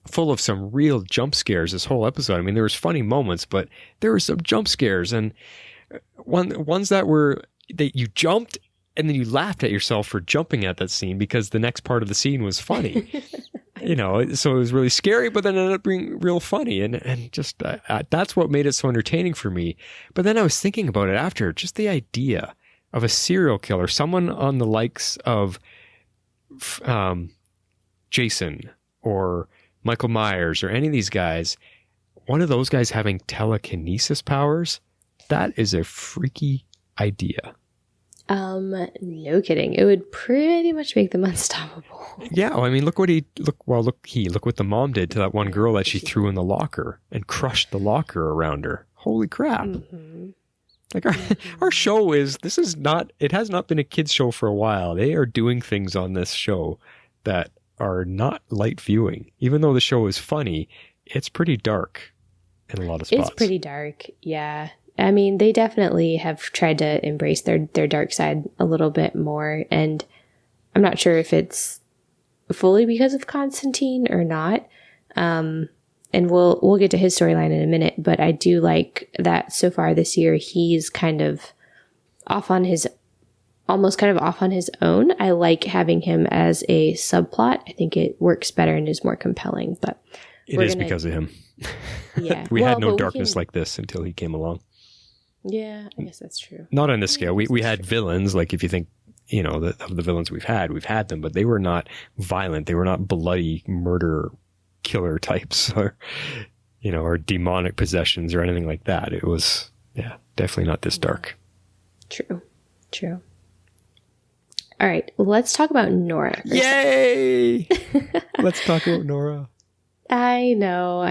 Speaker 4: full of some real jump scares, this whole episode. I mean, there was funny moments, but there were some jump scares, and ones that you jumped and then you laughed at yourself for jumping at that scene because the next part of the scene was funny. So it was really scary, but then it ended up being real funny. And just that's what made it so entertaining for me. But then I was thinking about it after, just the idea of a serial killer, someone on the likes of Jason or Michael Myers or any of these guys, one of those guys having telekinesis powers, that is a freaky idea.
Speaker 3: No kidding. It would pretty much make them unstoppable.
Speaker 4: Yeah, well, I mean, look what the mom did to that one girl that she threw in the locker and crushed the locker around her. Holy crap. Mm-hmm. Like our show it has not been a kids show for a while. They are doing things on this show that are not light viewing. Even though the show is funny, it's pretty dark in a lot of spots.
Speaker 3: It's pretty dark. Yeah. I mean, they definitely have tried to embrace their dark side a little bit more. And I'm not sure if it's fully because of Constantine or not. And we'll get to his storyline in a minute, but I do like that so far this year, he's kind of almost kind of off on his own. I like having him as a subplot. I think it works better and is more compelling, but
Speaker 4: it is because of him.
Speaker 3: Yeah.
Speaker 4: We had no darkness like this until he came along.
Speaker 3: Yeah, I guess that's true.
Speaker 4: Not on this scale. We had villains, like if you think, of the villains we've had them, but they were not violent. They were not bloody murder killer types or demonic possessions or anything like that. It was, definitely not this dark. True.
Speaker 3: All right, let's talk about Nora.
Speaker 4: Yay! Let's talk about Nora.
Speaker 3: I know.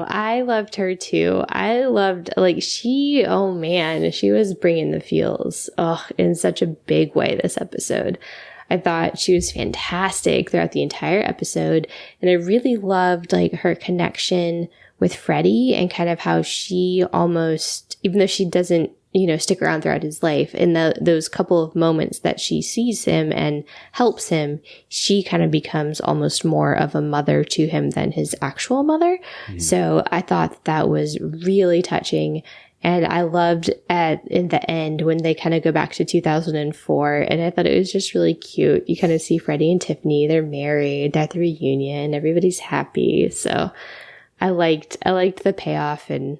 Speaker 3: I loved her too. I loved, she was bringing the feels, in such a big way this episode. I thought she was fantastic throughout the entire episode. And I really loved her connection with Freddy and kind of how she almost, even though she doesn't, stick around throughout his life, in those couple of moments that she sees him and helps him, she kind of becomes almost more of a mother to him than his actual mother. Mm. So I thought that was really touching. And I loved in the end when they kind of go back to 2004, and I thought it was just really cute. You kind of see Freddie and Tiffany, they're married, they're at the reunion, everybody's happy. So I liked the payoff, and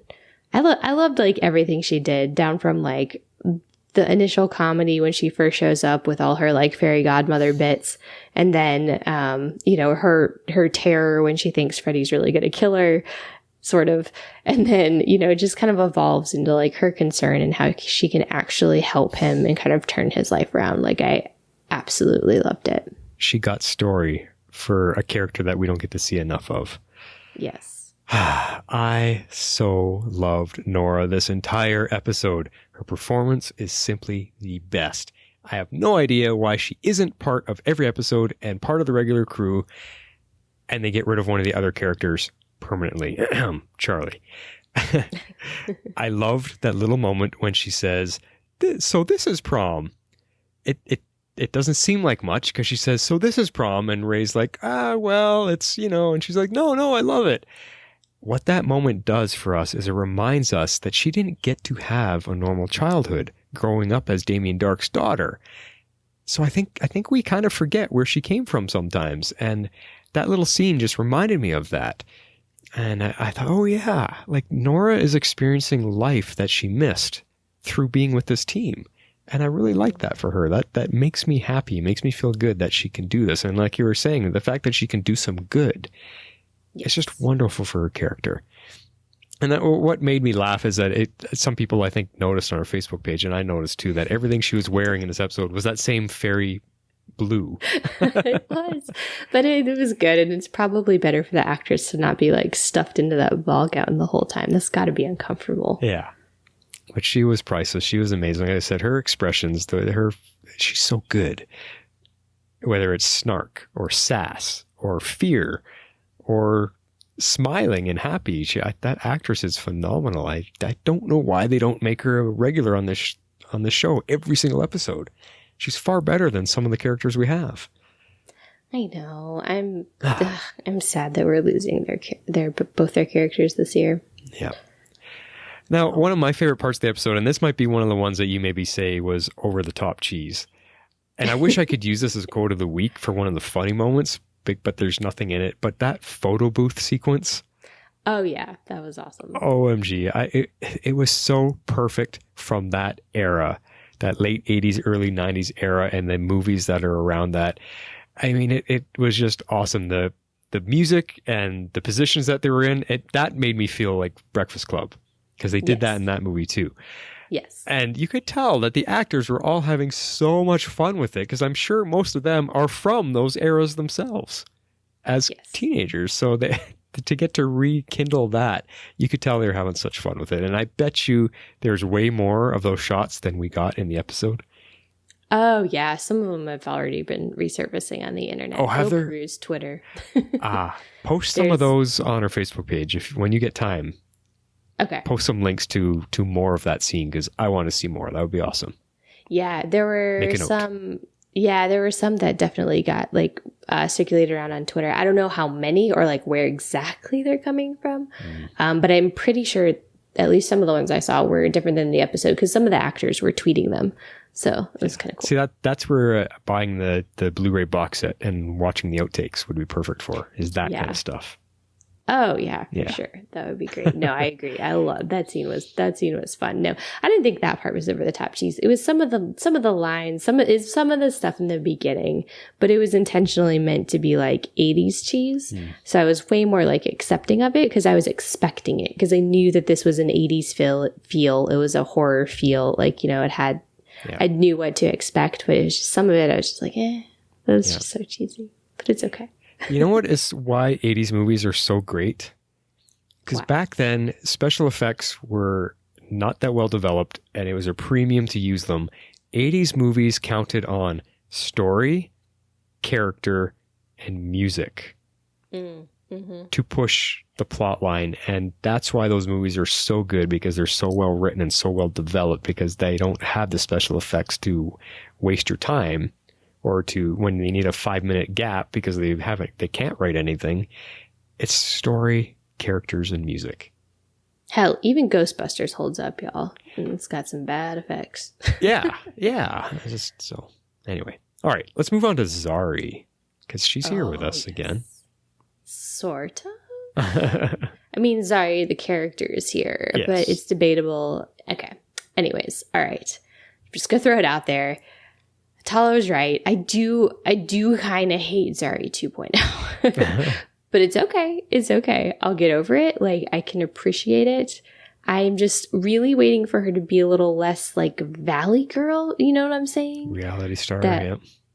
Speaker 3: I loved everything she did, down from the initial comedy when she first shows up with all her fairy godmother bits, and then her terror when she thinks Freddie's really going to kill her. Sort of. And then, it just kind of evolves into her concern and how she can actually help him and kind of turn his life around. I absolutely loved it.
Speaker 4: She got story for a character that we don't get to see enough of.
Speaker 3: Yes.
Speaker 4: I so loved Nora this entire episode. Her performance is simply the best. I have no idea why she isn't part of every episode and part of the regular crew, and they get rid of one of the other characters permanently. Charlie. I loved that little moment when she says, so this is prom. It doesn't seem like much because she says, so this is prom, and Ray's like, well, it's, and she's like, no, I love it. What that moment does for us is it reminds us that she didn't get to have a normal childhood growing up as Damien Dark's daughter. So I think we kind of forget where she came from sometimes. And that little scene just reminded me of that. And I thought, oh yeah, Nora is experiencing life that she missed through being with this team. And I really like that for her. That makes me happy, makes me feel good that she can do this. And like you were saying, the fact that she can do some good, yes, it's just wonderful for her character. And what made me laugh is that some people, I think, noticed on our Facebook page, and I noticed too, that everything she was wearing in this episode was that same fairy blue.
Speaker 3: It was, but it was good, and it's probably better for the actress to not be stuffed into that ball gown the whole time. That's got to be uncomfortable.
Speaker 4: Yeah, but she was priceless. She was amazing. Like I said, her expressions, she's so good. Whether it's snark or sass or fear or smiling and happy, that actress is phenomenal. I don't know why they don't make her a regular on this show every single episode. She's far better than some of the characters we have.
Speaker 3: I know. I'm sad that we're losing both their characters this year.
Speaker 4: Yeah. Now, one of my favorite parts of the episode, and this might be one of the ones that you maybe say was over the top cheese. And I wish I could use this as a quote of the week for one of the funny moments, but there's nothing in it. But that photo booth sequence.
Speaker 3: Oh yeah, that was awesome.
Speaker 4: OMG. It was so perfect from that era. That late 80s, early 90s era, and the movies that are around that. I mean, it was just awesome. The music and the positions that they were in, that made me feel like Breakfast Club, because they did that in that movie too.
Speaker 3: Yes.
Speaker 4: And you could tell that the actors were all having so much fun with it, because I'm sure most of them are from those eras themselves as teenagers. So they, to get to rekindle that, you could tell they were having such fun with it. And I bet you there's way more of those shots than we got in the episode.
Speaker 3: Oh, yeah. Some of them have already been resurfacing on the internet.
Speaker 4: Oh, have there?
Speaker 3: Peruse Twitter.
Speaker 4: Post some of those on our Facebook page when you get time.
Speaker 3: Okay.
Speaker 4: Post some links to more of that scene, because I want to see more. That would be awesome.
Speaker 3: Yeah, there were some. Yeah, there were some that definitely got like circulated around on Twitter. I don't know how many or like where exactly they're coming from, but I'm pretty sure at least some of the ones I saw were different than the episode, because some of the actors were tweeting them. So it was kind of cool.
Speaker 4: See, that's where buying the Blu-ray box set and watching the outtakes would be perfect for, is that kind of stuff.
Speaker 3: Oh yeah, for sure. That would be great. No, I agree. I love that scene was fun. No, I didn't think that part was over the top cheese. It was some of the lines, some of the stuff in the beginning, but it was intentionally meant to be like 80s cheese. So I was way more like accepting of it, because I was expecting it, because I knew that this was an 80s feel. It was a horror feel. Like, you know, it had, I knew what to expect, but it was just, some of it I was just like, that was just so cheesy, but it's okay.
Speaker 4: You know what is why 80s movies are so great? Because back then, special effects were not that well developed, and it was a premium to use them. 80s movies counted on story, character, and music to push the plot line. And that's why those movies are so good, because they're so well written and so well developed, because they don't have the special effects to waste your time, or to when they need a 5-minute gap because they can't write anything. It's story, characters, and music.
Speaker 3: Hell, even Ghostbusters holds up, y'all. And it's got some bad effects.
Speaker 4: Yeah. So anyway, all right, let's move on to Zari, because she's here with us again.
Speaker 3: Sort of. I mean, Zari, the character, is here, but it's debatable. Okay. Anyways, all right. I'm just gonna throw it out there. Tala was right. I do kind of hate Zari 2.0. But it's okay. It's okay. I'll get over it. Like, I can appreciate it. I'm just really waiting for her to be a little less like Valley Girl. You know what I'm saying?
Speaker 4: Reality star,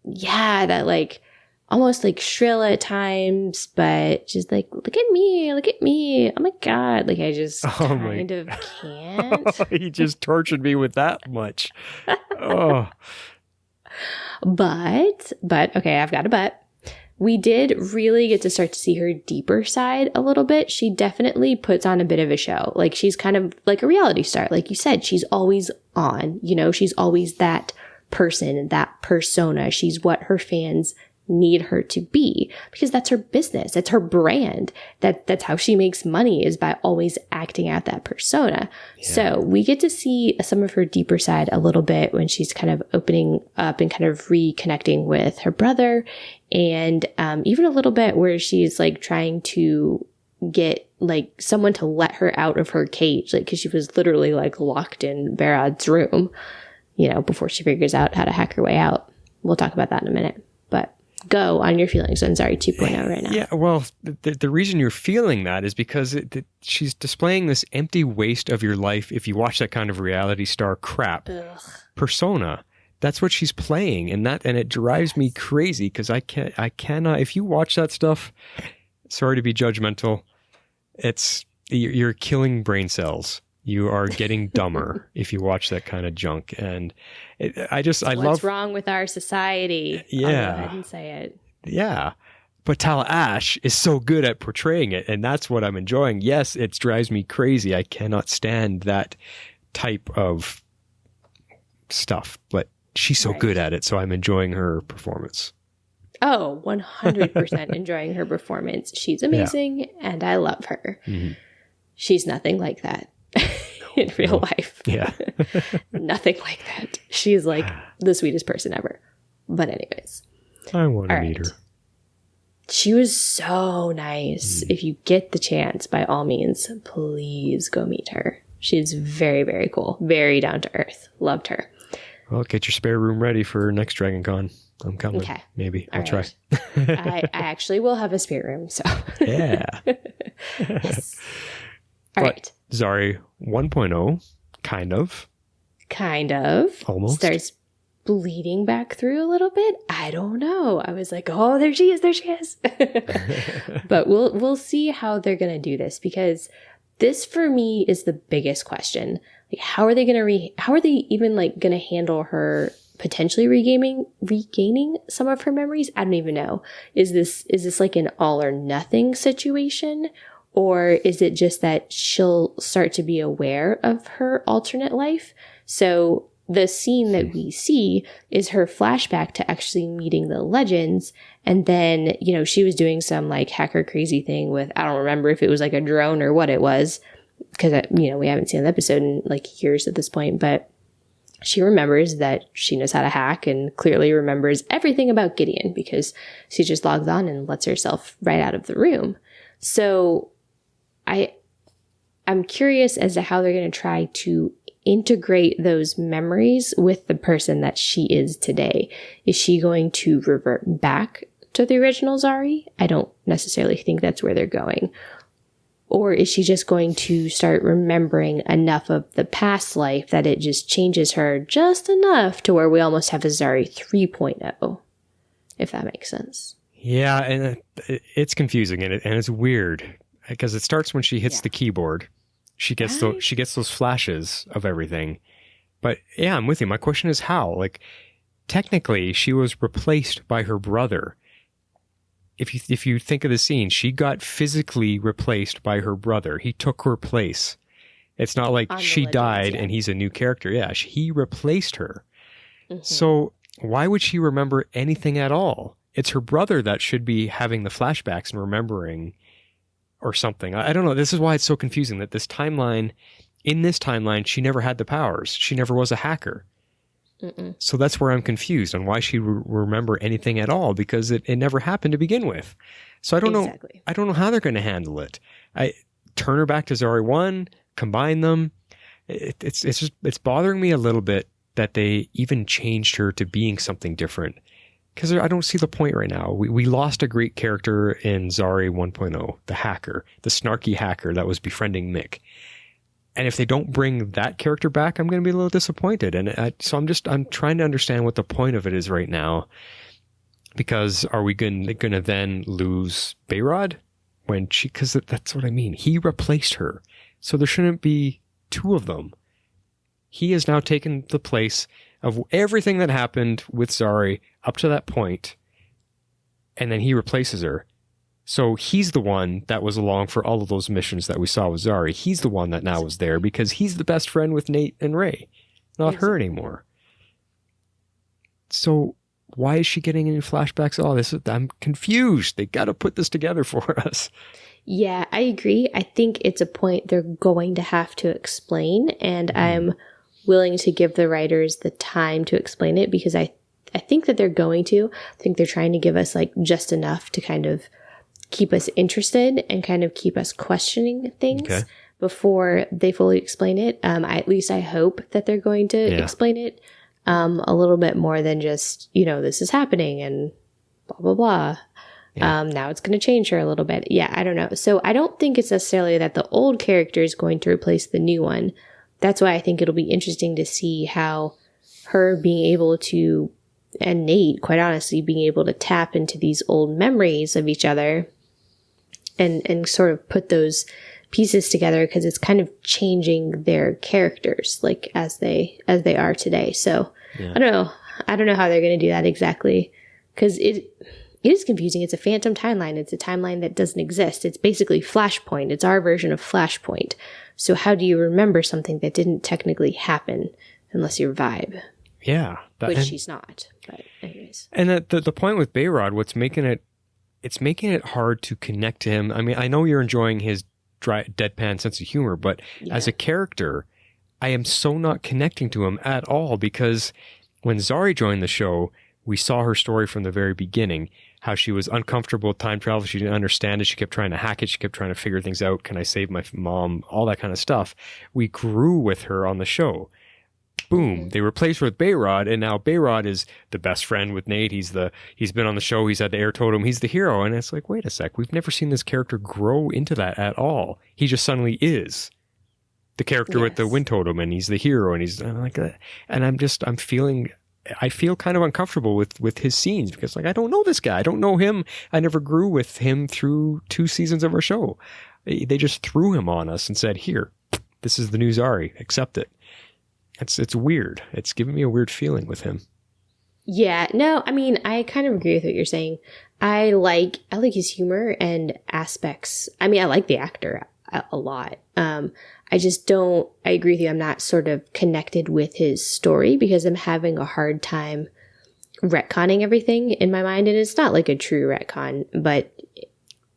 Speaker 3: Yeah, that like almost like shrill at times, but just like, look at me. Oh my God. Like, I just kind of can't.
Speaker 4: He just tortured me with that much. Oh.
Speaker 3: But, okay, I've got a but. We did really get to start to see her deeper side a little bit. She definitely puts on a bit of a show. Like, she's kind of like a reality star. Like you said, she's always on, you know, she's always that person, that persona. She's what her fans need her to be, because that's her business. It's her brand. That's how she makes money, is by always acting out that persona. Yeah. So we get to see some of her deeper side a little bit when she's kind of opening up and kind of reconnecting with her brother, and even a little bit where she's like trying to get like someone to let her out of her cage, like, because she was literally like locked in Barad's room, you know, before she figures out how to hack her way out. We'll talk about that in a minute, but go on your feelings on Zari 2.0 right now.
Speaker 4: Yeah, well, the reason you're feeling that is because she's displaying this empty waste of your life if you watch that kind of reality star crap persona. That's what she's playing, and it drives me crazy, because I cannot, if you watch that stuff, sorry to be judgmental, you're killing brain cells. You are getting dumber if you watch that kind of junk. And
Speaker 3: what's wrong with our society?
Speaker 4: Yeah.
Speaker 3: I'll go ahead and say it.
Speaker 4: Yeah. But Tala Ash is so good at portraying it, and that's what I'm enjoying. Yes, it drives me crazy. I cannot stand that type of stuff, but she's so good at it, so I'm enjoying her performance.
Speaker 3: Oh, 100% enjoying her performance. She's amazing, and I love her. Mm-hmm. She's nothing like that. In real life.
Speaker 4: Yeah.
Speaker 3: Nothing like that. She's like the sweetest person ever. But anyways.
Speaker 4: I want to meet her.
Speaker 3: She was so nice. If you get the chance, by all means, please go meet her. She's very, very cool. Very down to earth. Loved her.
Speaker 4: Well, get your spare room ready for next Dragon Con. I'm coming. Okay. Maybe. I'll try.
Speaker 3: I actually will have a spare room, so.
Speaker 4: Yeah.
Speaker 3: Yes. All right.
Speaker 4: Zari 1.0, kind of.
Speaker 3: kind of.
Speaker 4: Almost.
Speaker 3: Starts bleeding back through a little bit. I don't know. I was like, oh, there she is. But we'll see how they're going to do this, because this for me is the biggest question. Like, how are they even like going to handle her potentially regaining some of her memories? I don't even know. Is this like an all or nothing situation? Or is it just that she'll start to be aware of her alternate life? So the scene that we see is her flashback to actually meeting the legends. And then, she was doing some like hacker crazy thing with, I don't remember if it was like a drone or what it was, because, we haven't seen the episode in like years at this point, but she remembers that she knows how to hack and clearly remembers everything about Gideon because she just logs on and lets herself right out of the room. So I'm curious as to how they're going to try to integrate those memories with the person that she is today. Is she going to revert back to the original Zari? I don't necessarily think that's where they're going. Or is she just going to start remembering enough of the past life that it just changes her just enough to where we almost have a Zari 3.0, if that makes sense?
Speaker 4: Yeah, and it's confusing and it's weird because it starts when she hits the keyboard. She gets those flashes of everything. But yeah, I'm with you. My question is how? Like, technically, she was replaced by her brother. If you think of the scene, she got physically replaced by her brother. He took her place. It's not like she died and he's a new character. Yeah, he replaced her. Mm-hmm. So why would she remember anything at all? It's her brother that should be having the flashbacks and remembering or something. I don't know. This is why it's so confusing that in this timeline, she never had the powers. She never was a hacker. Mm-mm. So that's where I'm confused on why she remember anything at all, because it never happened to begin with. So I don't know. I don't know how they're going to handle it. I turn her back to Zari 1, combine them. It's bothering me a little bit that they even changed her to being something different, because I don't see the point right now. We lost a great character in Zari 1.0, the hacker, the snarky hacker that was befriending Mick. And if they don't bring that character back, I'm going to be a little disappointed. And so I'm trying to understand what the point of it is right now. Because are we going to then lose Bayrod? Because that's what I mean. He replaced her. So there shouldn't be two of them. He has now taken the place of everything that happened with Zari up to that point. And then he replaces her. So he's the one that was along for all of those missions that we saw with Zari. He's the one that now was there because he's the best friend with Nate and Ray, not her anymore. So why is she getting any flashbacks? I'm confused. They got to put this together for us.
Speaker 3: Yeah, I agree. I think it's a point they're going to have to explain, and I'm willing to give the writers the time to explain it, because I think that they're going to. I think they're trying to give us like just enough to kind of keep us interested and kind of keep us questioning things before they fully explain it. At least I hope that they're going to explain it a little bit more than just, this is happening and blah, blah, blah. Yeah. Now it's going to change her a little bit. Yeah, I don't know. So I don't think it's necessarily that the old character is going to replace the new one. That's why I think it'll be interesting to see how her being able to, and Nate, quite honestly, being able to tap into these old memories of each other and sort of put those pieces together, because it's kind of changing their characters like as they are today. So I don't know how they're going to do that exactly, because it is confusing. It's a phantom timeline. It's a timeline that doesn't exist. It's basically Flashpoint. It's our version of Flashpoint. So how do you remember something that didn't technically happen unless you're Vibe?
Speaker 4: Yeah.
Speaker 3: Which she's not. But anyways. And
Speaker 4: the point with Bayrod, it's making it hard to connect to him. I mean, I know you're enjoying his dry, deadpan sense of humor, but as a character, I am so not connecting to him at all, because when Zari joined the show, we saw her story from the very beginning, how she was uncomfortable with time travel. She didn't understand it. She kept trying to hack it. She kept trying to figure things out. Can I save my mom? All that kind of stuff. We grew with her on the show. Boom. They replaced her with Bayrod, and now Bayrod is the best friend with Nate. He's been on the show. He's had the air totem. He's the hero. And it's like, wait a sec. We've never seen this character grow into that at all. He just suddenly is. the character with the wind totem, and he's the hero, and I'm like, and I feel kind of uncomfortable with his scenes because like I don't know this guy, I don't know him, I never grew with him through 2 seasons of our show. They just threw him on us and said, "Here, this is the new Zari, accept it." It's weird. It's giving me a weird feeling with him.
Speaker 3: Yeah, no, I mean, I kind of agree with what you're saying. I like his humor and aspects. I mean, I like the actor a lot. I just don't, I agree with you. I'm not sort of connected with his story because I'm having a hard time retconning everything in my mind. And it's not like a true retcon, but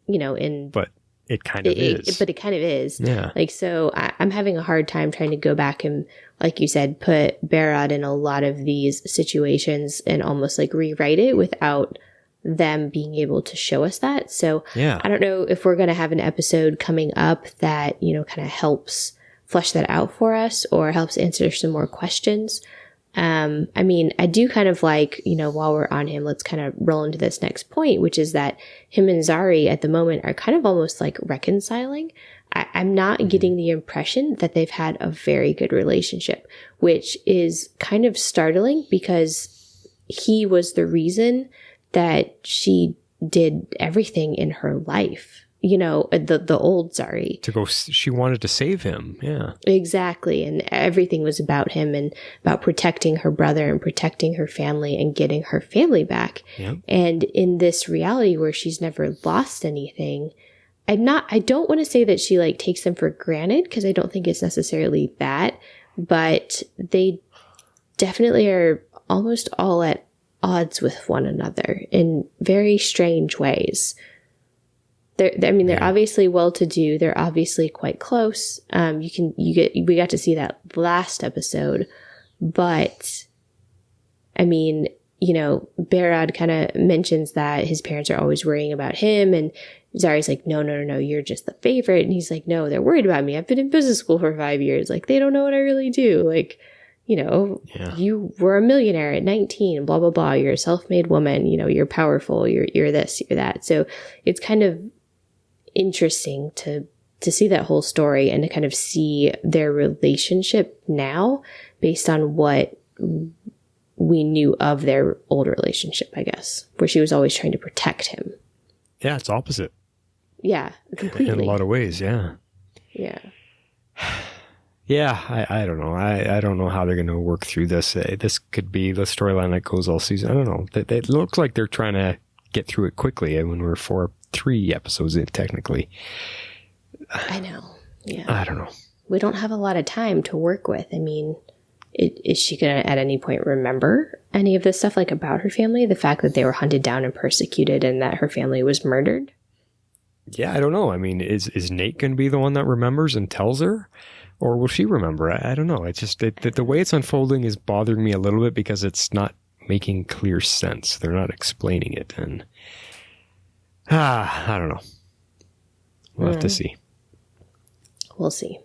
Speaker 4: but it kind of is.
Speaker 3: But it kind of is.
Speaker 4: Yeah.
Speaker 3: Like, so I'm having a hard time trying to go back and, like you said, put Barad in a lot of these situations and almost like rewrite it without them being able to show us that. So
Speaker 4: yeah.
Speaker 3: I don't know if we're going to have an episode coming up that, kind of helps flesh that out for us or helps answer some more questions. I mean, I do kind of like, while we're on him, let's kind of roll into this next point, which is that him and Zari at the moment are kind of almost like reconciling. I'm not getting the impression that they've had a very good relationship, which is kind of startling because he was the reason that she did everything in her life. The old Zari.
Speaker 4: She wanted to save him. Yeah.
Speaker 3: Exactly. And everything was about him and about protecting her brother and protecting her family and getting her family back.
Speaker 4: Yep.
Speaker 3: And in this reality where she's never lost anything, I don't want to say that she like takes them for granted because I don't think it's necessarily that, but they definitely are almost all at odds with one another in very strange ways. They're obviously well-to-do. They're obviously quite close. We got to see that last episode, but I mean, Barad kind of mentions that his parents are always worrying about him, and Zari's like, no, you're just the favorite. And he's like, no, they're worried about me. I've been in business school for 5 years. Like, they don't know what I really do. Like, you were a millionaire at 19, blah, blah, blah. You're a self-made woman. You're powerful. You're this, you're that. So it's kind of interesting to see that whole story and to kind of see their relationship now based on what we knew of their old relationship, I guess, where she was always trying to protect him.
Speaker 4: Yeah, it's opposite.
Speaker 3: Yeah, completely.
Speaker 4: In a lot of ways, yeah.
Speaker 3: Yeah.
Speaker 4: Yeah, I don't know. I don't know how they're going to work through this. This could be the storyline that goes all season. I don't know. It looks like they're trying to get through it quickly when we're 3 episodes in, technically.
Speaker 3: I know. Yeah.
Speaker 4: I don't know.
Speaker 3: We don't have a lot of time to work with. I mean, is she going to at any point remember any of this stuff, like about her family? The fact that they were hunted down and persecuted and that her family was murdered?
Speaker 4: Yeah, I don't know. I mean, is Nate going to be the one that remembers and tells her? Or will she remember? I don't know. It's just the way it's unfolding is bothering me a little bit because it's not making clear sense. They're not explaining it. And I don't know. We'll have to see. We'll see.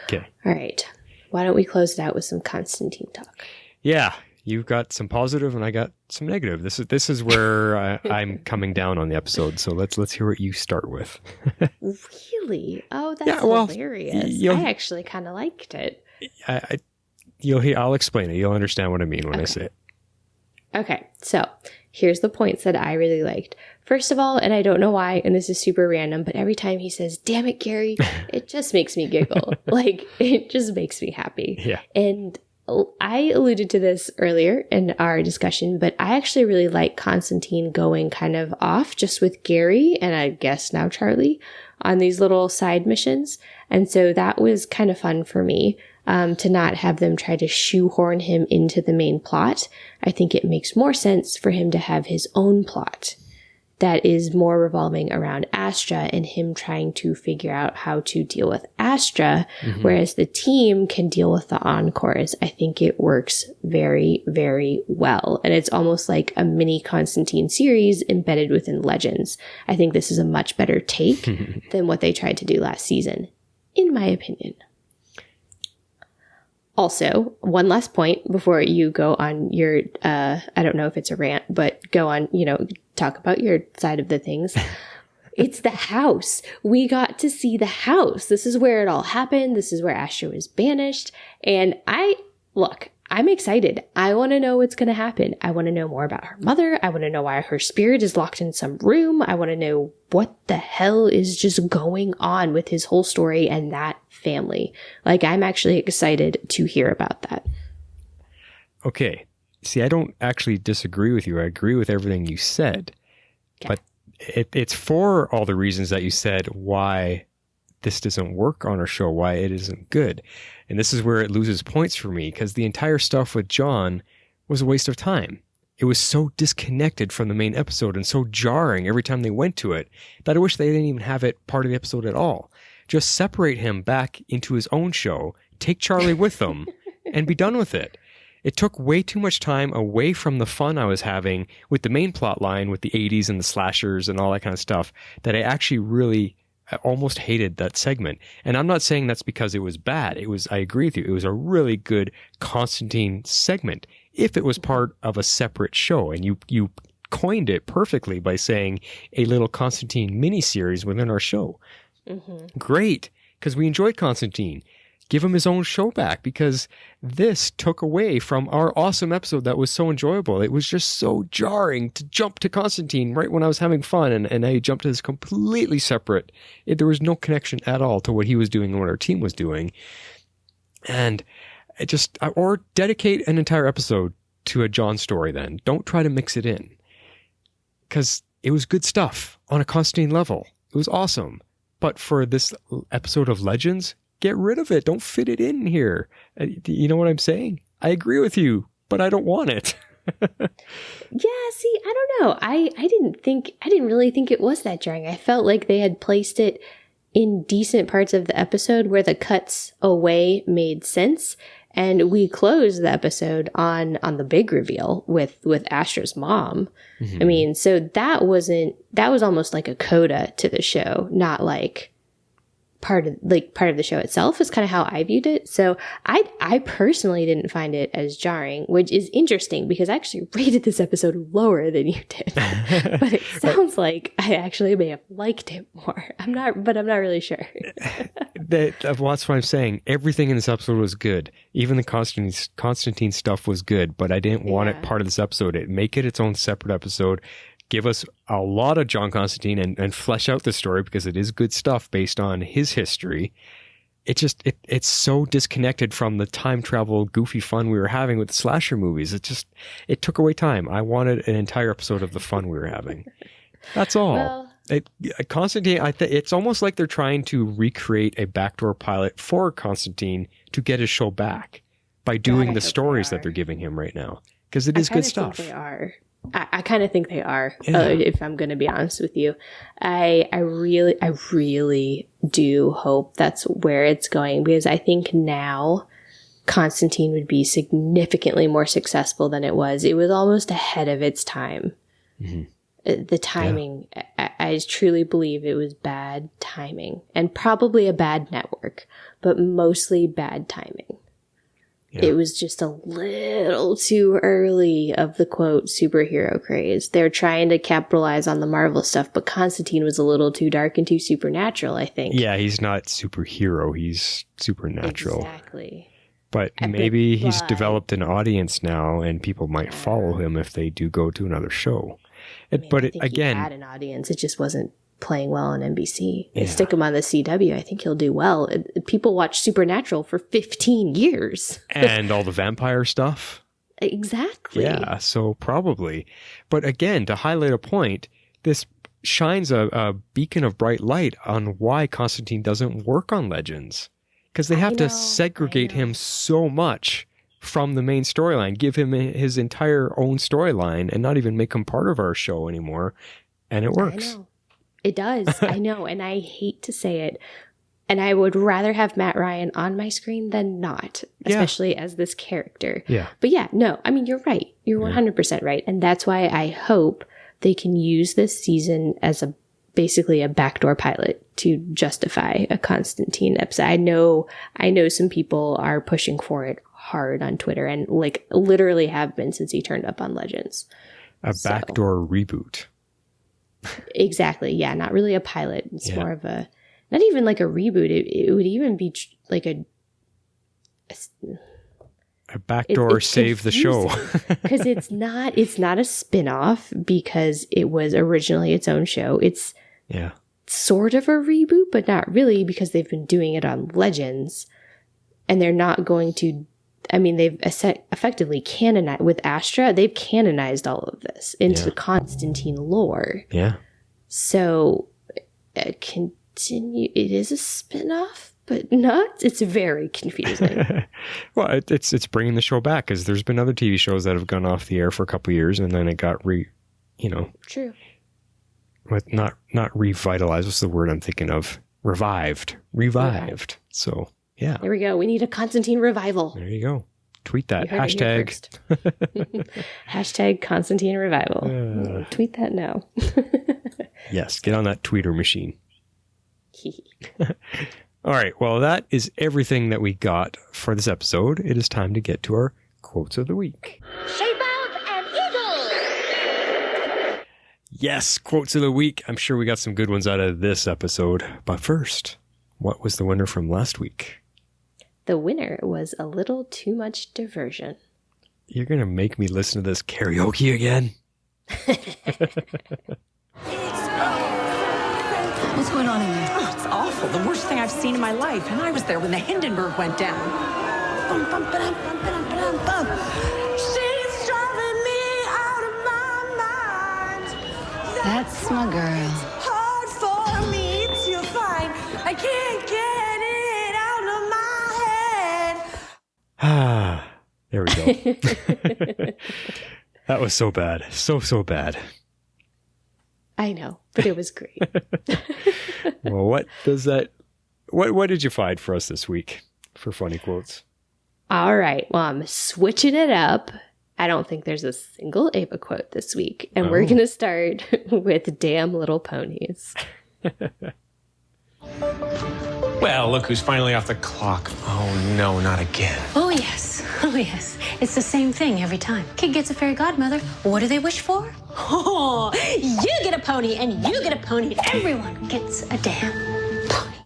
Speaker 4: Okay.
Speaker 3: All right. Why don't we close it out with some Constantine talk?
Speaker 4: Yeah. You've got some positive and I got some negative. This is where I'm coming down on the episode. So let's hear what you start with.
Speaker 3: Really? Oh, that's hilarious. I actually kind of liked it.
Speaker 4: I'll explain it. You'll understand what I mean when I say it.
Speaker 3: Okay. So here's the points that I really liked. First of all, and I don't know why, and this is super random, but every time he says, "Damn it, Gary," it just makes me giggle. Like, it just makes me happy.
Speaker 4: Yeah.
Speaker 3: And I alluded to this earlier in our discussion, but I actually really like Constantine going kind of off just with Gary and I guess now Charlie on these little side missions. And so that was kind of fun for me to not have them try to shoehorn him into the main plot. I think it makes more sense for him to have his own plot that is more revolving around Astra and him trying to figure out how to deal with Astra, whereas the team can deal with the Encores. I think it works very, very well. And it's almost like a mini Constantine series embedded within Legends. I think this is a much better take than what they tried to do last season, in my opinion. Also, one last point before you go on your, I don't know if it's a rant, but go on, talk about your side of the things. It's the house. We got to see the house. This is where it all happened. This is where Astra was banished. And I'm excited. I want to know what's going to happen. I want to know more about her mother. I want to know why her spirit is locked in some room. I want to know what the hell is just going on with his whole story and that family. Like, I'm actually excited to hear about that.
Speaker 4: Okay. See, I don't actually disagree with you. I agree with everything you said.
Speaker 3: Okay.
Speaker 4: But it's for all the reasons that you said why this doesn't work on our show, why it isn't good. And this is where it loses points for me, because the entire stuff with John was a waste of time. It was so disconnected from the main episode and so jarring every time they went to it that I wish they didn't even have it part of the episode at all. Just separate him back into his own show, take Charlie with them, and be done with it. It took way too much time away from the fun I was having with the main plot line with the 80s and the slashers and all that kind of stuff that I actually really almost hated that segment. And I'm not saying that's because it was bad. I agree with you. It was a really good Constantine segment if it was part of a separate show. And you coined it perfectly by saying a little Constantine miniseries within our show. Mm-hmm. Great, because we enjoyed Constantine. Give him his own show back, because this took away from our awesome episode that was so enjoyable. It was just so jarring to jump to Constantine right when I was having fun, and I jumped to this completely separate. There was no connection at all to what he was doing and what our team was doing. And or dedicate an entire episode to a John story then. Don't try to mix it in. Because it was good stuff on a Constantine level. It was awesome. But for this episode of Legends, get rid of it. Don't fit it in here. You know what I'm saying? I agree with you, but I don't want it.
Speaker 3: Yeah, see, I don't know. I didn't really think it was that jarring. I felt like they had placed it in decent parts of the episode where the cuts away made sense. And we closed the episode on the big reveal with Astra's mom. Mm-hmm. I mean, so that was almost like a coda to the show, not like part of the show itself, is kind of how I viewed it. So I personally didn't find it as jarring, which is interesting because I actually rated this episode lower than you did. But it sounds like I actually may have liked it more. I'm not really sure.
Speaker 4: That's what I'm saying. Everything in this episode was good. Even the Constantine stuff was good, but I didn't want it part of this episode. Make it its own separate episode. Give us a lot of John Constantine and flesh out the story, because it is good stuff based on his history. It's so disconnected from the time travel goofy fun we were having with the slasher movies. It took away time. I wanted an entire episode of the fun we were having. That's all. Well, Constantine, it's almost like they're trying to recreate a backdoor pilot for Constantine to get his show back by doing the stories that they're giving him right now, because it is good stuff.
Speaker 3: They are. I kind of think they are, if I'm going to be honest with you. I really do hope that's where it's going, because I think now Constantine would be significantly more successful than it was. It was almost ahead of its time. Mm-hmm. The timing, I truly believe it was bad timing, and probably a bad network, but mostly bad timing. Yeah. It was just a little too early of the quote superhero craze. They're trying to capitalize on the Marvel stuff, but Constantine was a little too dark and too supernatural, I think. Yeah,
Speaker 4: he's not superhero. He's supernatural.
Speaker 3: Exactly.
Speaker 4: But maybe he's developed an audience now, and people might follow him if they do go to another show.
Speaker 3: I think he had an audience. It just wasn't playing well on NBC. Yeah. Stick him on the CW. I think he'll do well. People watch Supernatural for 15 years.
Speaker 4: And all the vampire stuff.
Speaker 3: Exactly.
Speaker 4: Yeah, so probably. But again, to highlight a point, this shines a beacon of bright light on why Constantine doesn't work on Legends. Because they have to segregate him so much from the main storyline, give him his entire own storyline, and not even make him part of our show anymore. And it works.
Speaker 3: I know. It does. I know. And I hate to say it. And I would rather have Matt Ryan on my screen than not, especially as this character.
Speaker 4: Yeah.
Speaker 3: But yeah, no, I mean, you're right. You're 100% right. And that's why I hope they can use this season as basically a backdoor pilot to justify a Constantine episode. I know some people are pushing for it hard on Twitter, and like literally have been since he turned up on Legends.
Speaker 4: A backdoor reboot.
Speaker 3: Exactly. Yeah, not really a pilot. It's more of a, not even like a reboot. It would even be like a
Speaker 4: backdoor save the show.
Speaker 3: Because it's not a spin-off because it was originally its own show. It's sort of a reboot, but not really because they've been doing it on Legends. And they're not going to, I mean, they've effectively canonized, with Astra, they've canonized all of this into the Constantine lore.
Speaker 4: Yeah.
Speaker 3: So, it is a spin-off, but not, it's very confusing.
Speaker 4: Well, it's bringing the show back, because there's been other TV shows that have gone off the air for a couple of years, and then it got
Speaker 3: True.
Speaker 4: With not revitalized, what's the word I'm thinking of? Revived. So, yeah.
Speaker 3: There we go. We need a Constantine revival.
Speaker 4: There you go. Tweet that. Hashtag.
Speaker 3: Hashtag Constantine revival. Tweet that now.
Speaker 4: Yes. Get on that tweeter machine. All right. Well, that is everything that we got for this episode. It is time to get to our quotes of the week.
Speaker 6: Shape of an eagle.
Speaker 4: Yes. Quotes of the week. I'm sure we got some good ones out of this episode. But first, what was the winner from last week?
Speaker 3: The winner was A Little Too Much Diversion.
Speaker 4: You're going to make me listen to this karaoke again?
Speaker 5: What's going on in there?
Speaker 7: Oh, it's awful. The worst thing I've seen in my life. And I was there when the Hindenburg went down. Bum, bum, ba-dum, bum, ba-dum, ba-dum, bum. She's driving me out of my mind.
Speaker 5: That's my girl.
Speaker 7: Hard for me to find. I can't get it out of my head.
Speaker 4: Ah, there we go. That was so bad. So bad.
Speaker 3: I know, but it was great.
Speaker 4: Well, what did you find for us this week for funny quotes?
Speaker 3: All right. Well, I'm switching it up. I don't think there's a single Ava quote this week. And we're going to start with Damn Little Ponies.
Speaker 8: Well, look who's finally off the clock. Oh, no, not again.
Speaker 6: Oh, yes. Oh, yes. It's the same thing every time. Kid gets a fairy godmother. What do they wish for? Oh, you get a pony, and you get a pony, and everyone gets a damn pony.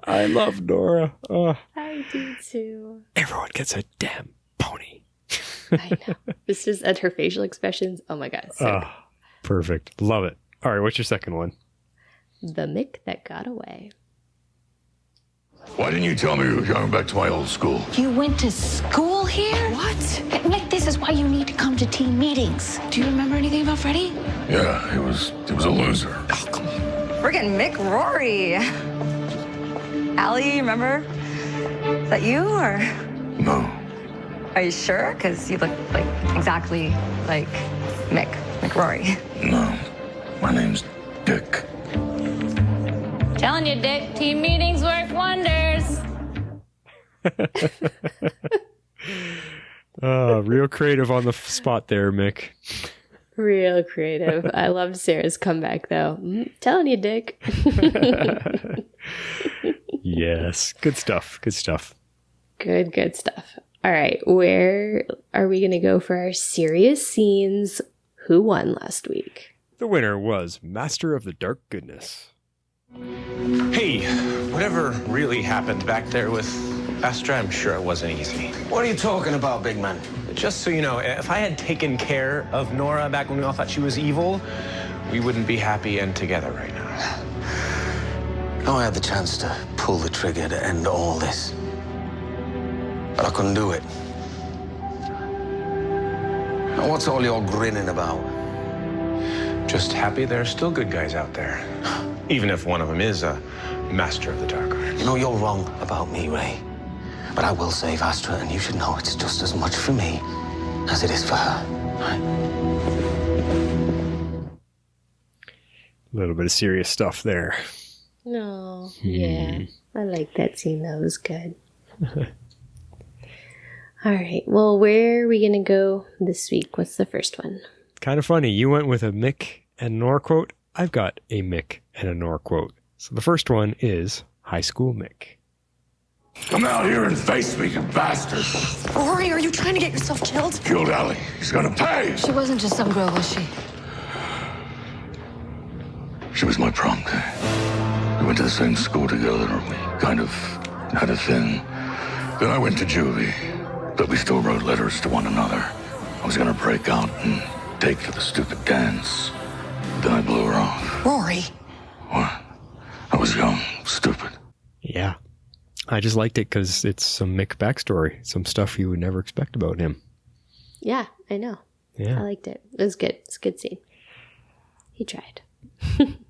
Speaker 4: I love Nora. Oh,
Speaker 3: I do too.
Speaker 4: everyone gets a damn pony.
Speaker 3: I know. It's just at her facial expressions. Oh my God. So
Speaker 4: Oh, perfect. Love it. All right, what's your second one?
Speaker 3: The Mick That Got Away.
Speaker 9: Why didn't you tell me you were going back to my old school?
Speaker 6: You went to school here? What? Nick, this is why you need to come to team meetings. Do you remember anything about Freddy?
Speaker 9: Yeah, he was a loser.
Speaker 6: Oh, come on.
Speaker 10: Friggin' Mick Rory. Allie, remember? Is that you, or?
Speaker 9: No.
Speaker 10: Are you sure? Because you look exactly like Mick Rory.
Speaker 9: No. My name's Dick.
Speaker 6: Telling you, Dick, team meetings work wonders.
Speaker 4: Real creative on the spot there, Mick.
Speaker 3: Real creative. I love Sarah's comeback, though. Telling you, Dick.
Speaker 4: Yes. Good stuff. Good stuff.
Speaker 3: Good stuff. All right. Where are we going to go for our serious scenes? Who won last week?
Speaker 4: The winner was Master of the Dark Goodness.
Speaker 8: Hey, whatever really happened back there with Astra, I'm sure it wasn't easy.
Speaker 11: What are you talking about, big man?
Speaker 8: Just so you know, if I had taken care of Nora back when we all thought she was evil, we wouldn't be happy and together right now.
Speaker 11: I had the chance to pull the trigger to end all this. But I couldn't do it. Now, what's all your grinning about?
Speaker 8: Just happy there are still good guys out there. Even if one of them is a master of the dark arts.
Speaker 11: You know, you're wrong about me, Ray. But I will save Astra, and you should know it's just as much for me as it is for her. Right?
Speaker 4: A little bit of serious stuff there.
Speaker 3: No. Yeah. I like that scene. That was good. All right. Well, where are we going to go this week? What's the first one?
Speaker 4: Kind of funny. You went with a Mick and Nora quote. I've got a Mick and a Nora quote. So the first one is High School Mick.
Speaker 9: Come out here and face me, you bastard.
Speaker 10: Rory, are you trying to get yourself killed?
Speaker 9: Killed Allie. He's gonna pay.
Speaker 6: She wasn't just some girl, was she?
Speaker 9: She was my prom day. We went to the same school together. We kind of had a thing. Then I went to juvie, but we still wrote letters to one another. I was gonna break out and take to the stupid dance. Then I blew her off.
Speaker 7: Rory.
Speaker 9: What? I was young, stupid.
Speaker 4: Yeah. I just liked it because it's some Mick backstory, some stuff you would never expect about him.
Speaker 3: Yeah, I know.
Speaker 4: Yeah.
Speaker 3: I liked it. It was good. It's a good scene. He tried.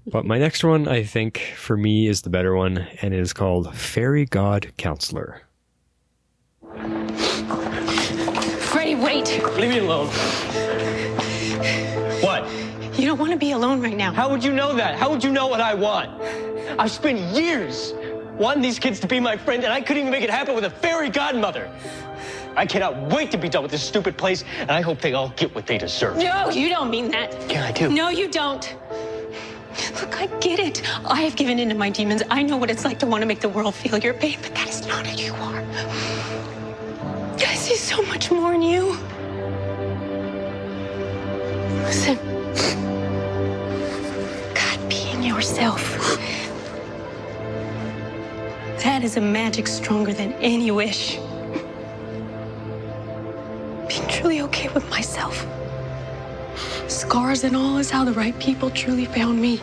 Speaker 4: But my next one, I think, for me, is the better one, and it is called Fairy God Counselor.
Speaker 6: Freddy, wait.
Speaker 12: Leave me alone. What?
Speaker 6: You don't want to be alone right now.
Speaker 12: How would you know that? How would you know what I want? I've spent years wanting these kids to be my friend, and I couldn't even make it happen with a fairy godmother. I cannot wait to be done with this stupid place, and I hope they all get what they deserve.
Speaker 6: No, you don't mean that.
Speaker 12: Yeah, I do.
Speaker 6: No, you don't. Look, I get it. I have given in to my demons. I know what it's like to want to make the world feel your pain, but that is not who you are. I see so much more in you. Listen. God, being yourself. That is a magic stronger than any wish. Being truly okay with myself. Scars and all is how the right people truly found me.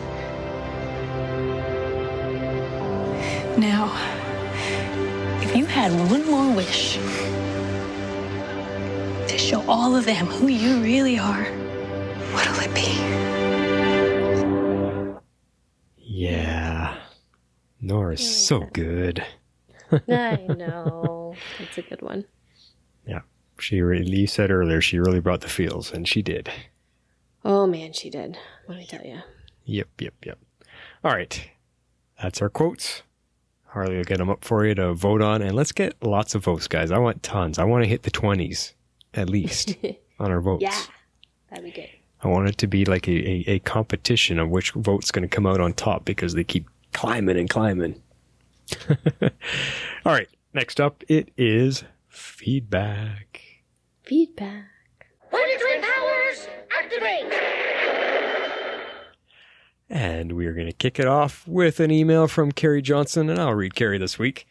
Speaker 6: Now, if you had one more wish to show all of them who you really are, what'll it be?
Speaker 4: Yeah. Nora's so good.
Speaker 3: I know. That's a good one.
Speaker 4: Yeah. You said earlier, she really brought the feels, and she did.
Speaker 3: Oh, man, she did. Let me tell you.
Speaker 4: Yep. All right. That's our quotes. Harley will get them up for you to vote on, and let's get lots of votes, guys. I want tons. I want to hit the 20s, at least, on our votes.
Speaker 3: Yeah, that'd be good.
Speaker 4: I want it to be like a competition of which vote's going to come out on top because they keep climbing and climbing. All right. Next up, it is feedback.
Speaker 3: Feedback.
Speaker 13: Auditory powers, activate!
Speaker 4: And we are going to kick it off with an email from Kerry Johnson, and I'll read Kerry this week.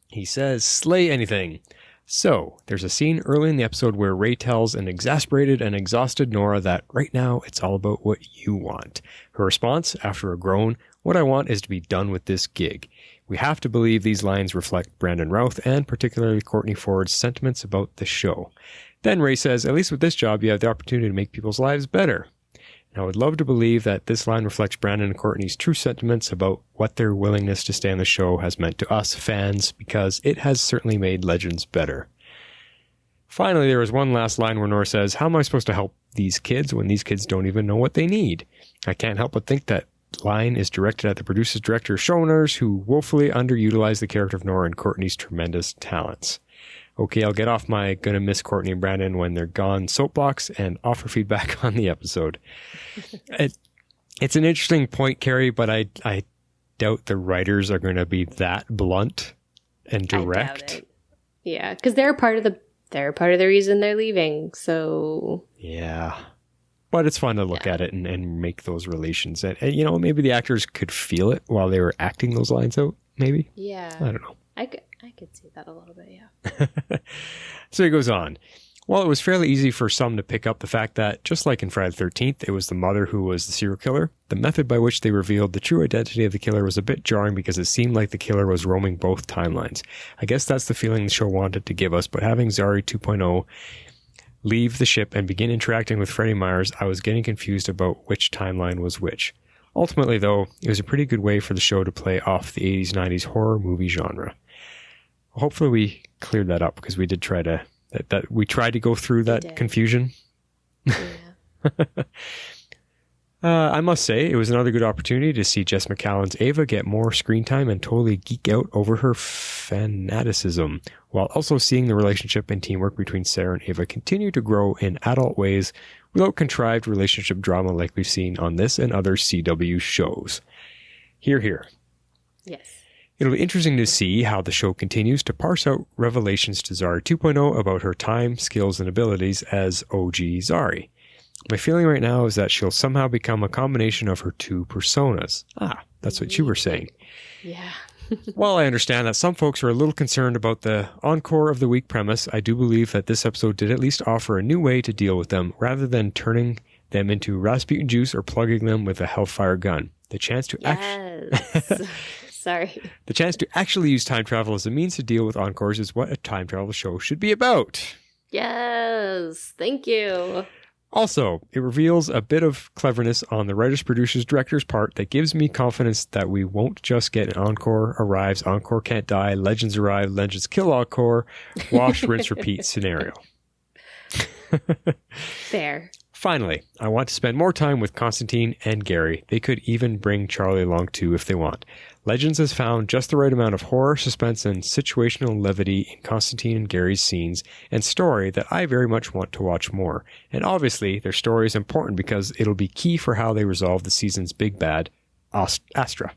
Speaker 4: He says, slay anything. So, there's a scene early in the episode where Ray tells an exasperated and exhausted Nora that right now it's all about what you want. Her response, after a groan, what I want is to be done with this gig. We have to believe these lines reflect Brandon Routh and particularly Courtney Ford's sentiments about the show. Then Ray says, at least with this job, you have the opportunity to make people's lives better. And I would love to believe that this line reflects Brandon and Courtney's true sentiments about what their willingness to stay on the show has meant to us fans, because it has certainly made Legends better. Finally, there is one last line where Nora says, how am I supposed to help these kids when these kids don't even know what they need? I can't help but think that line is directed at the producers, directors, showrunners who woefully underutilize the character of Nora and Courtney's tremendous talents. Okay, I'll get off my gonna miss Courtney and Brandon when they're gone soapbox and offer feedback on the episode. It's an interesting point, Carrie, but I doubt the writers are going to be that blunt and direct.
Speaker 3: I doubt it. Yeah, because they're part of the reason they're leaving. So
Speaker 4: yeah, but it's fun to look at it and make those relations. And you know, maybe the actors could feel it while they were acting those lines out. Maybe.
Speaker 3: Yeah,
Speaker 4: I don't know.
Speaker 3: I could see that a little bit, yeah.
Speaker 4: So he goes on. While it was fairly easy for some to pick up the fact that, just like in Friday the 13th, it was the mother who was the serial killer, the method by which they revealed the true identity of the killer was a bit jarring because it seemed like the killer was roaming both timelines. I guess that's the feeling the show wanted to give us, but having Zari 2.0 leave the ship and begin interacting with Freddy Meyers, I was getting confused about which timeline was which. Ultimately, though, it was a pretty good way for the show to play off the 80s, 90s horror movie genre. Hopefully we cleared that up because we did try to we tried to go through that confusion. Yeah. I must say it was another good opportunity to see Jess McCallan's Ava get more screen time and totally geek out over her fanaticism, while also seeing the relationship and teamwork between Sarah and Ava continue to grow in adult ways without contrived relationship drama like we've seen on this and other CW shows. Hear, hear.
Speaker 3: Yes.
Speaker 4: It'll be interesting to see how the show continues to parse out revelations to Zari 2.0 about her time, skills, and abilities as OG Zari. My feeling right now is that she'll somehow become a combination of her two personas. Ah, that's what you were saying.
Speaker 3: Yeah.
Speaker 4: While I understand that some folks are a little concerned about the encore of the week premise, I do believe that this episode did at least offer a new way to deal with them, rather than turning them into Rasputin juice or plugging them with a Hellfire gun. The chance to
Speaker 3: Sorry.
Speaker 4: The chance to actually use time travel as a means to deal with encores is what a time travel show should be about.
Speaker 3: Yes. Thank you.
Speaker 4: Also, it reveals a bit of cleverness on the writers, producers, directors' part that gives me confidence that we won't just get an encore arrives, encore can't die, legends arrive, legends kill encore, wash, rinse, repeat scenario.
Speaker 3: Fair.
Speaker 4: Finally, I want to spend more time with Constantine and Gary. They could even bring Charlie along too if they want. Legends has found just the right amount of horror, suspense, and situational levity in Constantine and Gary's scenes and story that I very much want to watch more. And obviously, their story is important because it'll be key for how they resolve the season's big bad, Astra.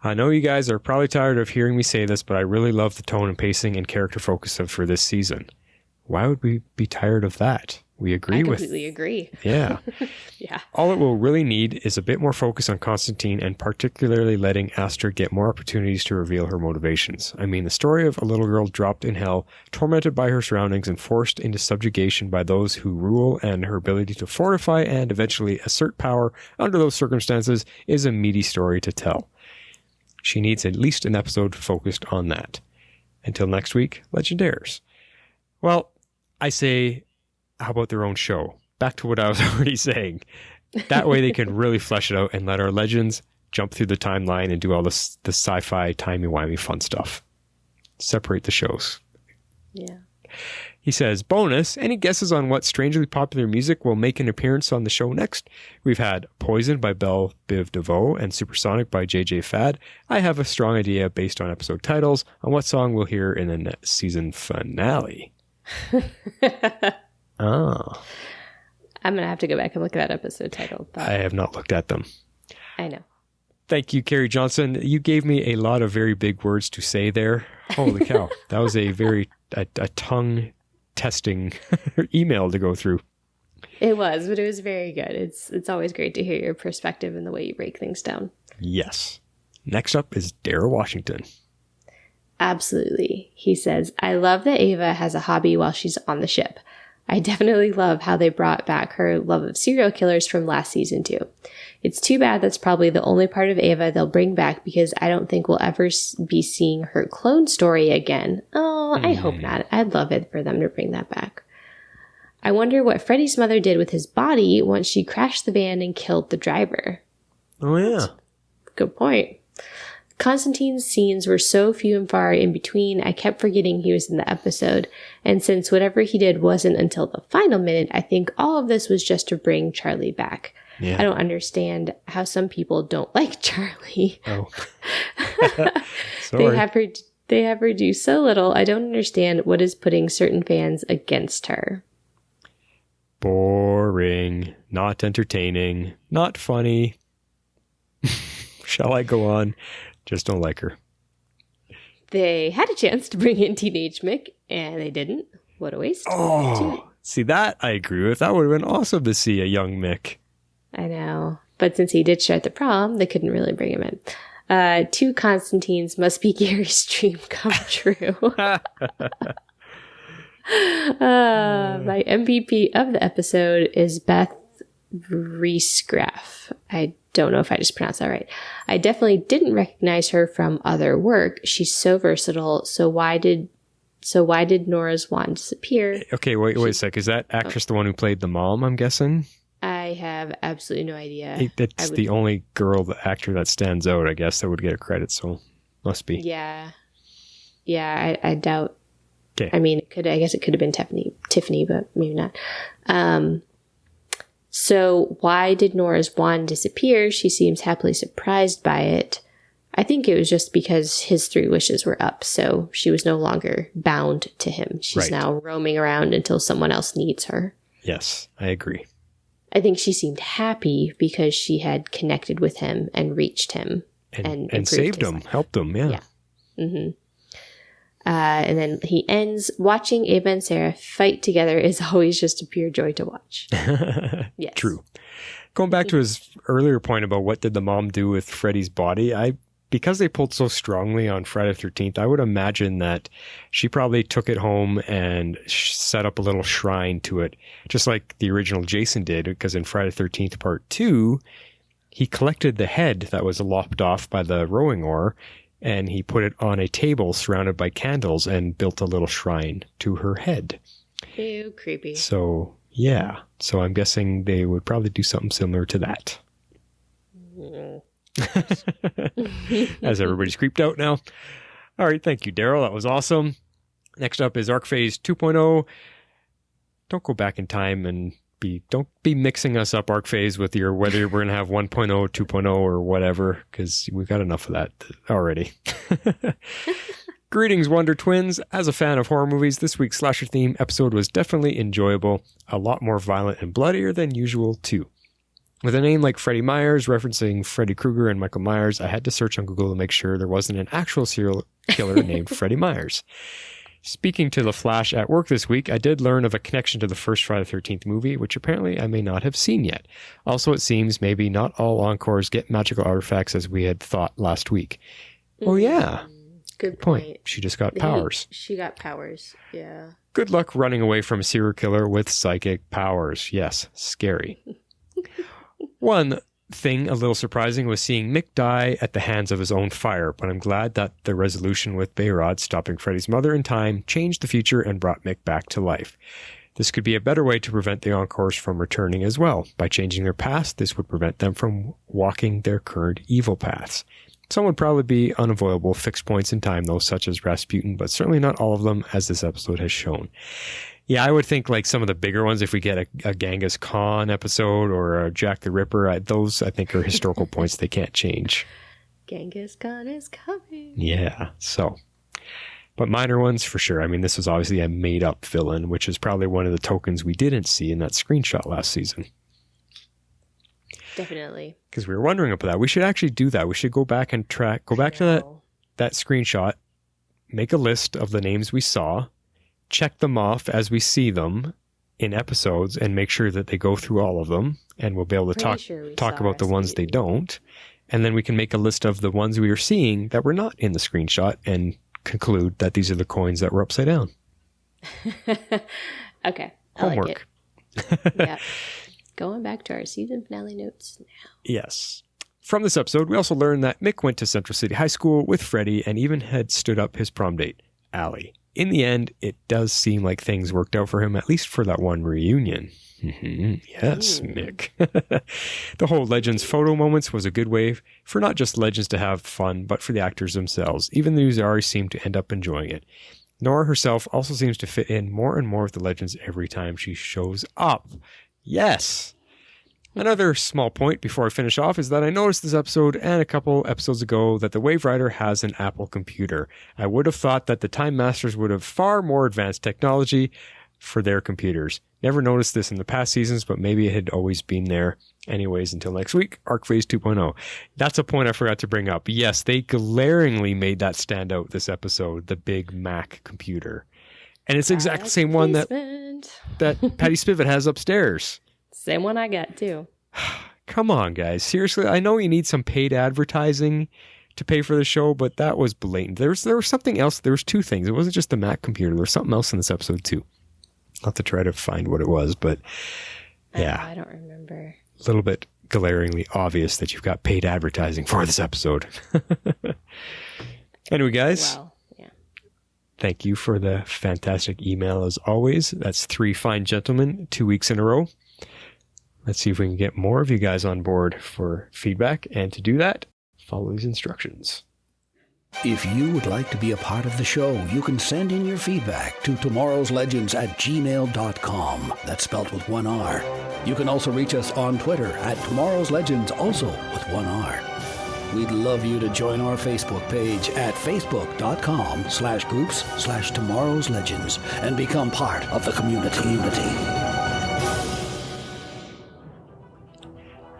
Speaker 4: I know you guys are probably tired of hearing me say this, but I really love the tone and pacing and character focus for this season. Why would we be tired of that? We agree with... I
Speaker 3: completely agree.
Speaker 4: Yeah.
Speaker 3: Yeah.
Speaker 4: All it will really need is a bit more focus on Constantine and particularly letting Astra get more opportunities to reveal her motivations. I mean, the story of a little girl dropped in hell, tormented by her surroundings and forced into subjugation by those who rule, and her ability to fortify and eventually assert power under those circumstances is a meaty story to tell. She needs at least an episode focused on that. Until next week, Legendaires. Well, I say... how about their own show? Back to what I was already saying. That way they can really flesh it out and let our legends jump through the timeline and do all the sci-fi, timey-wimey fun stuff. Separate the shows.
Speaker 3: Yeah.
Speaker 4: He says, bonus, any guesses on what strangely popular music will make an appearance on the show next? We've had Poison by Belle Biv DeVoe and Supersonic by JJ Fad. I have a strong idea based on episode titles on what song we'll hear in the season finale. Oh.
Speaker 3: I'm going to have to go back and look at that episode title.
Speaker 4: I have not looked at them.
Speaker 3: I know.
Speaker 4: Thank you, Carrie Johnson. You gave me a lot of very big words to say there. Holy cow. That was a very a tongue testing email to go through.
Speaker 3: It was, but it was very good. It's always great to hear your perspective and the way you break things down.
Speaker 4: Yes. Next up is Dara Washington.
Speaker 3: Absolutely. He says, I love that Ava has a hobby while she's on the ship. I definitely love how they brought back her love of serial killers from last season too. It's too bad that's probably the only part of Ava they'll bring back because I don't think we'll ever be seeing her clone story again. Oh, I hope not. I'd love it for them to bring that back. I wonder what Freddy's mother did with his body once she crashed the van and killed the driver.
Speaker 4: Oh, yeah.
Speaker 3: Good point. Constantine's scenes were so few and far in between, I kept forgetting he was in the episode. And since whatever he did wasn't until the final minute, I think all of this was just to bring Charlie back. Yeah. I don't understand how some people don't like Charlie.
Speaker 4: Oh.
Speaker 3: Sorry. They have her do so little. I don't understand what is putting certain fans against her.
Speaker 4: Boring. Not entertaining. Not funny. Shall I go on? Just don't like her.
Speaker 3: They had a chance to bring in Teenage Mick, and they didn't. What a waste.
Speaker 4: Oh, see, that I agree with. That would have been awesome to see a young Mick.
Speaker 3: I know. But since he did start the prom, they couldn't really bring him in. 2 Constantines must be Gary's dream come true. My MVP of the episode is Beth Riesgraff. I don't know if I just pronounced that right. I definitely didn't recognize her from other work. She's so versatile. So why did Nora's wand disappear?
Speaker 4: Okay, wait a sec. Is that actress the one who played the mom, I'm guessing?
Speaker 3: I have absolutely no idea.
Speaker 4: It's the only actor that stands out, I guess, that would get a credit, so must be.
Speaker 3: Yeah. Yeah, I doubt.
Speaker 4: Okay.
Speaker 3: I mean, I guess it could have been Tiffany, but maybe not. So why did Nora's wand disappear? She seems happily surprised by it. I think it was just because his 3 wishes were up, so she was no longer bound to him. She's now roaming around until someone else needs her.
Speaker 4: Yes, I agree.
Speaker 3: I think she seemed happy because she had connected with him and reached him. And
Speaker 4: saved him, helped him, yeah.
Speaker 3: Mm-hmm. And then he ends, watching Ava and Sarah fight together is always just a pure joy to watch. Yes.
Speaker 4: True. Going back to his earlier point about what did the mom do with Freddy's body, because they pulled so strongly on Friday the 13th, I would imagine that she probably took it home and set up a little shrine to it, just like the original Jason did, because in Friday the 13th Part 2, he collected the head that was lopped off by the rowing oar, and he put it on a table surrounded by candles and built a little shrine to her head.
Speaker 3: Ew, creepy.
Speaker 4: So, yeah. So I'm guessing they would probably do something similar to that. As everybody's creeped out now. All right, thank you, Daryl. That was awesome. Next up is Arc Phase 2.0. Don't go back in time and don't be mixing us up Arc Phase with your whether we're going to have 1.0, 2.0, or whatever, because we've got enough of that already. Greetings, Wonder Twins. As a fan of horror movies, this week's slasher theme episode was definitely enjoyable. A lot more violent and bloodier than usual, too. With a name like Freddy Meyers referencing Freddy Krueger and Michael Myers, I had to search on Google to make sure there wasn't an actual serial killer named Freddy Meyers. Speaking to The Flash at work this week, I did learn of a connection to the first Friday the 13th movie, which apparently I may not have seen yet. Also, it seems maybe not all Encores get magical artifacts as we had thought last week. Oh, yeah.
Speaker 3: Good point.
Speaker 4: She just got powers.
Speaker 3: She got powers, yeah.
Speaker 4: Good luck running away from a serial killer with psychic powers. Yes, scary. One thing a little surprising was seeing Mick die at the hands of his own fire, but I'm glad that the resolution with Bayrod stopping Freddy's mother in time changed the future and brought Mick back to life. This could be a better way to prevent the Encores from returning as well. By changing their past, this would prevent them from walking their current evil paths. Some would probably be unavoidable fixed points in time, though, such as Rasputin, but certainly not all of them, as this episode has shown. Yeah, I would think like some of the bigger ones, if we get a Genghis Khan episode or a Jack the Ripper, those I think are historical points they can't change.
Speaker 3: Genghis Khan is coming.
Speaker 4: Yeah, so. But minor ones for sure. I mean, this was obviously a made-up villain, which is probably one of the tokens we didn't see in that screenshot last season.
Speaker 3: Definitely.
Speaker 4: Because we were wondering about that. We should actually do that. We should go back and go back to that screenshot, make a list of the names we saw, check them off as we see them in episodes, and make sure that they go through all of them, and we'll be able to talk about the ones they don't. And then we can make a list of the ones we are seeing that were not in the screenshot and conclude that these are the coins that were upside down.
Speaker 3: Okay.
Speaker 4: Homework.
Speaker 3: I like it. Yeah. Going back to our season finale notes now.
Speaker 4: Yes. From this episode, we also learned that Mick went to Central City High School with Freddy and even had stood up his prom date, Allie. In the end, it does seem like things worked out for him, at least for that one reunion. Yes, Mick. The whole Legends photo moments was a good way for not just Legends to have fun, but for the actors themselves. Even the Uzari seemed to end up enjoying it. Nora herself also seems to fit in more and more with the Legends every time she shows up. Yes. Another small point before I finish off is that I noticed this episode and a couple episodes ago that the Wave Rider has an Apple computer. I would have thought that the Time Masters would have far more advanced technology for their computers. Never noticed this in the past seasons, but maybe it had always been there. Anyways, until next week, Arc Phase 2.0. That's a point I forgot to bring up. Yes, they glaringly made that stand out this episode, the big Mac computer. And it's exactly the same one that Patty Spivot has upstairs.
Speaker 3: Same one I got, too.
Speaker 4: Come on, guys. Seriously, I know you need some paid advertising to pay for the show, but that was blatant. There was something else. There was two things. It wasn't just the Mac computer. There was something else in this episode, too. I'll have to try to find what it was, but yeah.
Speaker 3: I don't remember.
Speaker 4: A little bit glaringly obvious that you've got paid advertising for this episode. Anyway, guys.
Speaker 3: Well, yeah.
Speaker 4: Thank you for the fantastic email as always. That's 3 fine gentlemen, 2 weeks in a row. Let's see if we can get more of you guys on board for feedback. And to do that, follow these instructions.
Speaker 2: If you would like to be a part of the show, you can send in your feedback to tomorrowslegends@gmail.com. That's spelled with 1 R. You can also reach us on Twitter at tomorrowslegends, also with 1 R. We'd love you to join our Facebook page at facebook.com/groups/tomorrowslegends and become part of the community.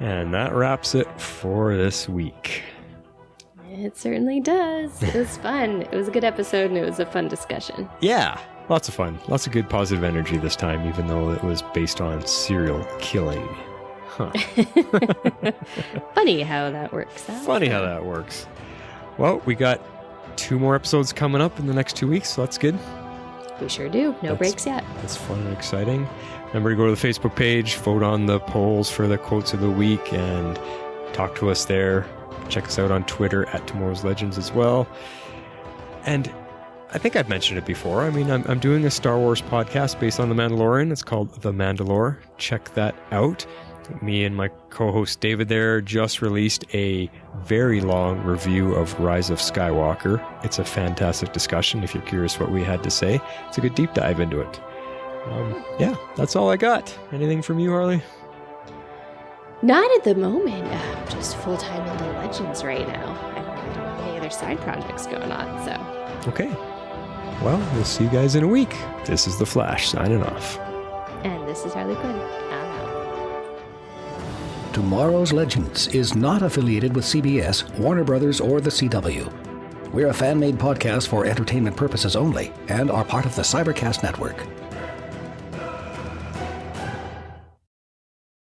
Speaker 4: And that wraps it for this week.
Speaker 3: It certainly does. It was fun. It was a good episode, and it was a fun discussion.
Speaker 4: Yeah, lots of fun. Lots of good positive energy this time, even though it was based on serial killing. Huh.
Speaker 3: Funny how that works out.
Speaker 4: Funny how that works. Well, we got 2 more episodes coming up in the next 2 weeks, so that's good.
Speaker 3: We sure do. No breaks yet.
Speaker 4: That's fun and exciting. Remember to go to the Facebook page, vote on the polls for the quotes of the week, and talk to us there. Check us out on Twitter at Tomorrow's Legends as well. And I think I've mentioned it before. I mean, I'm doing a Star Wars podcast based on The Mandalorian. It's called The Mandalore. Check that out. Me and my co-host David there just released a very long review of Rise of Skywalker. It's a fantastic discussion if you're curious what we had to say. It's a good deep dive into it. Yeah, that's all I got. Anything from you, Harley?
Speaker 3: Not at the moment. I'm just full-time into Legends right now. I don't have any other side projects going on, so.
Speaker 4: Okay. Well, we'll see you guys in a week. This is The Flash signing off.
Speaker 3: And this is Harley Quinn. I'm out.
Speaker 2: Tomorrow's Legends is not affiliated with CBS, Warner Brothers, or the CW. We're a fan-made podcast for entertainment purposes only and are part of the Cybercast Network.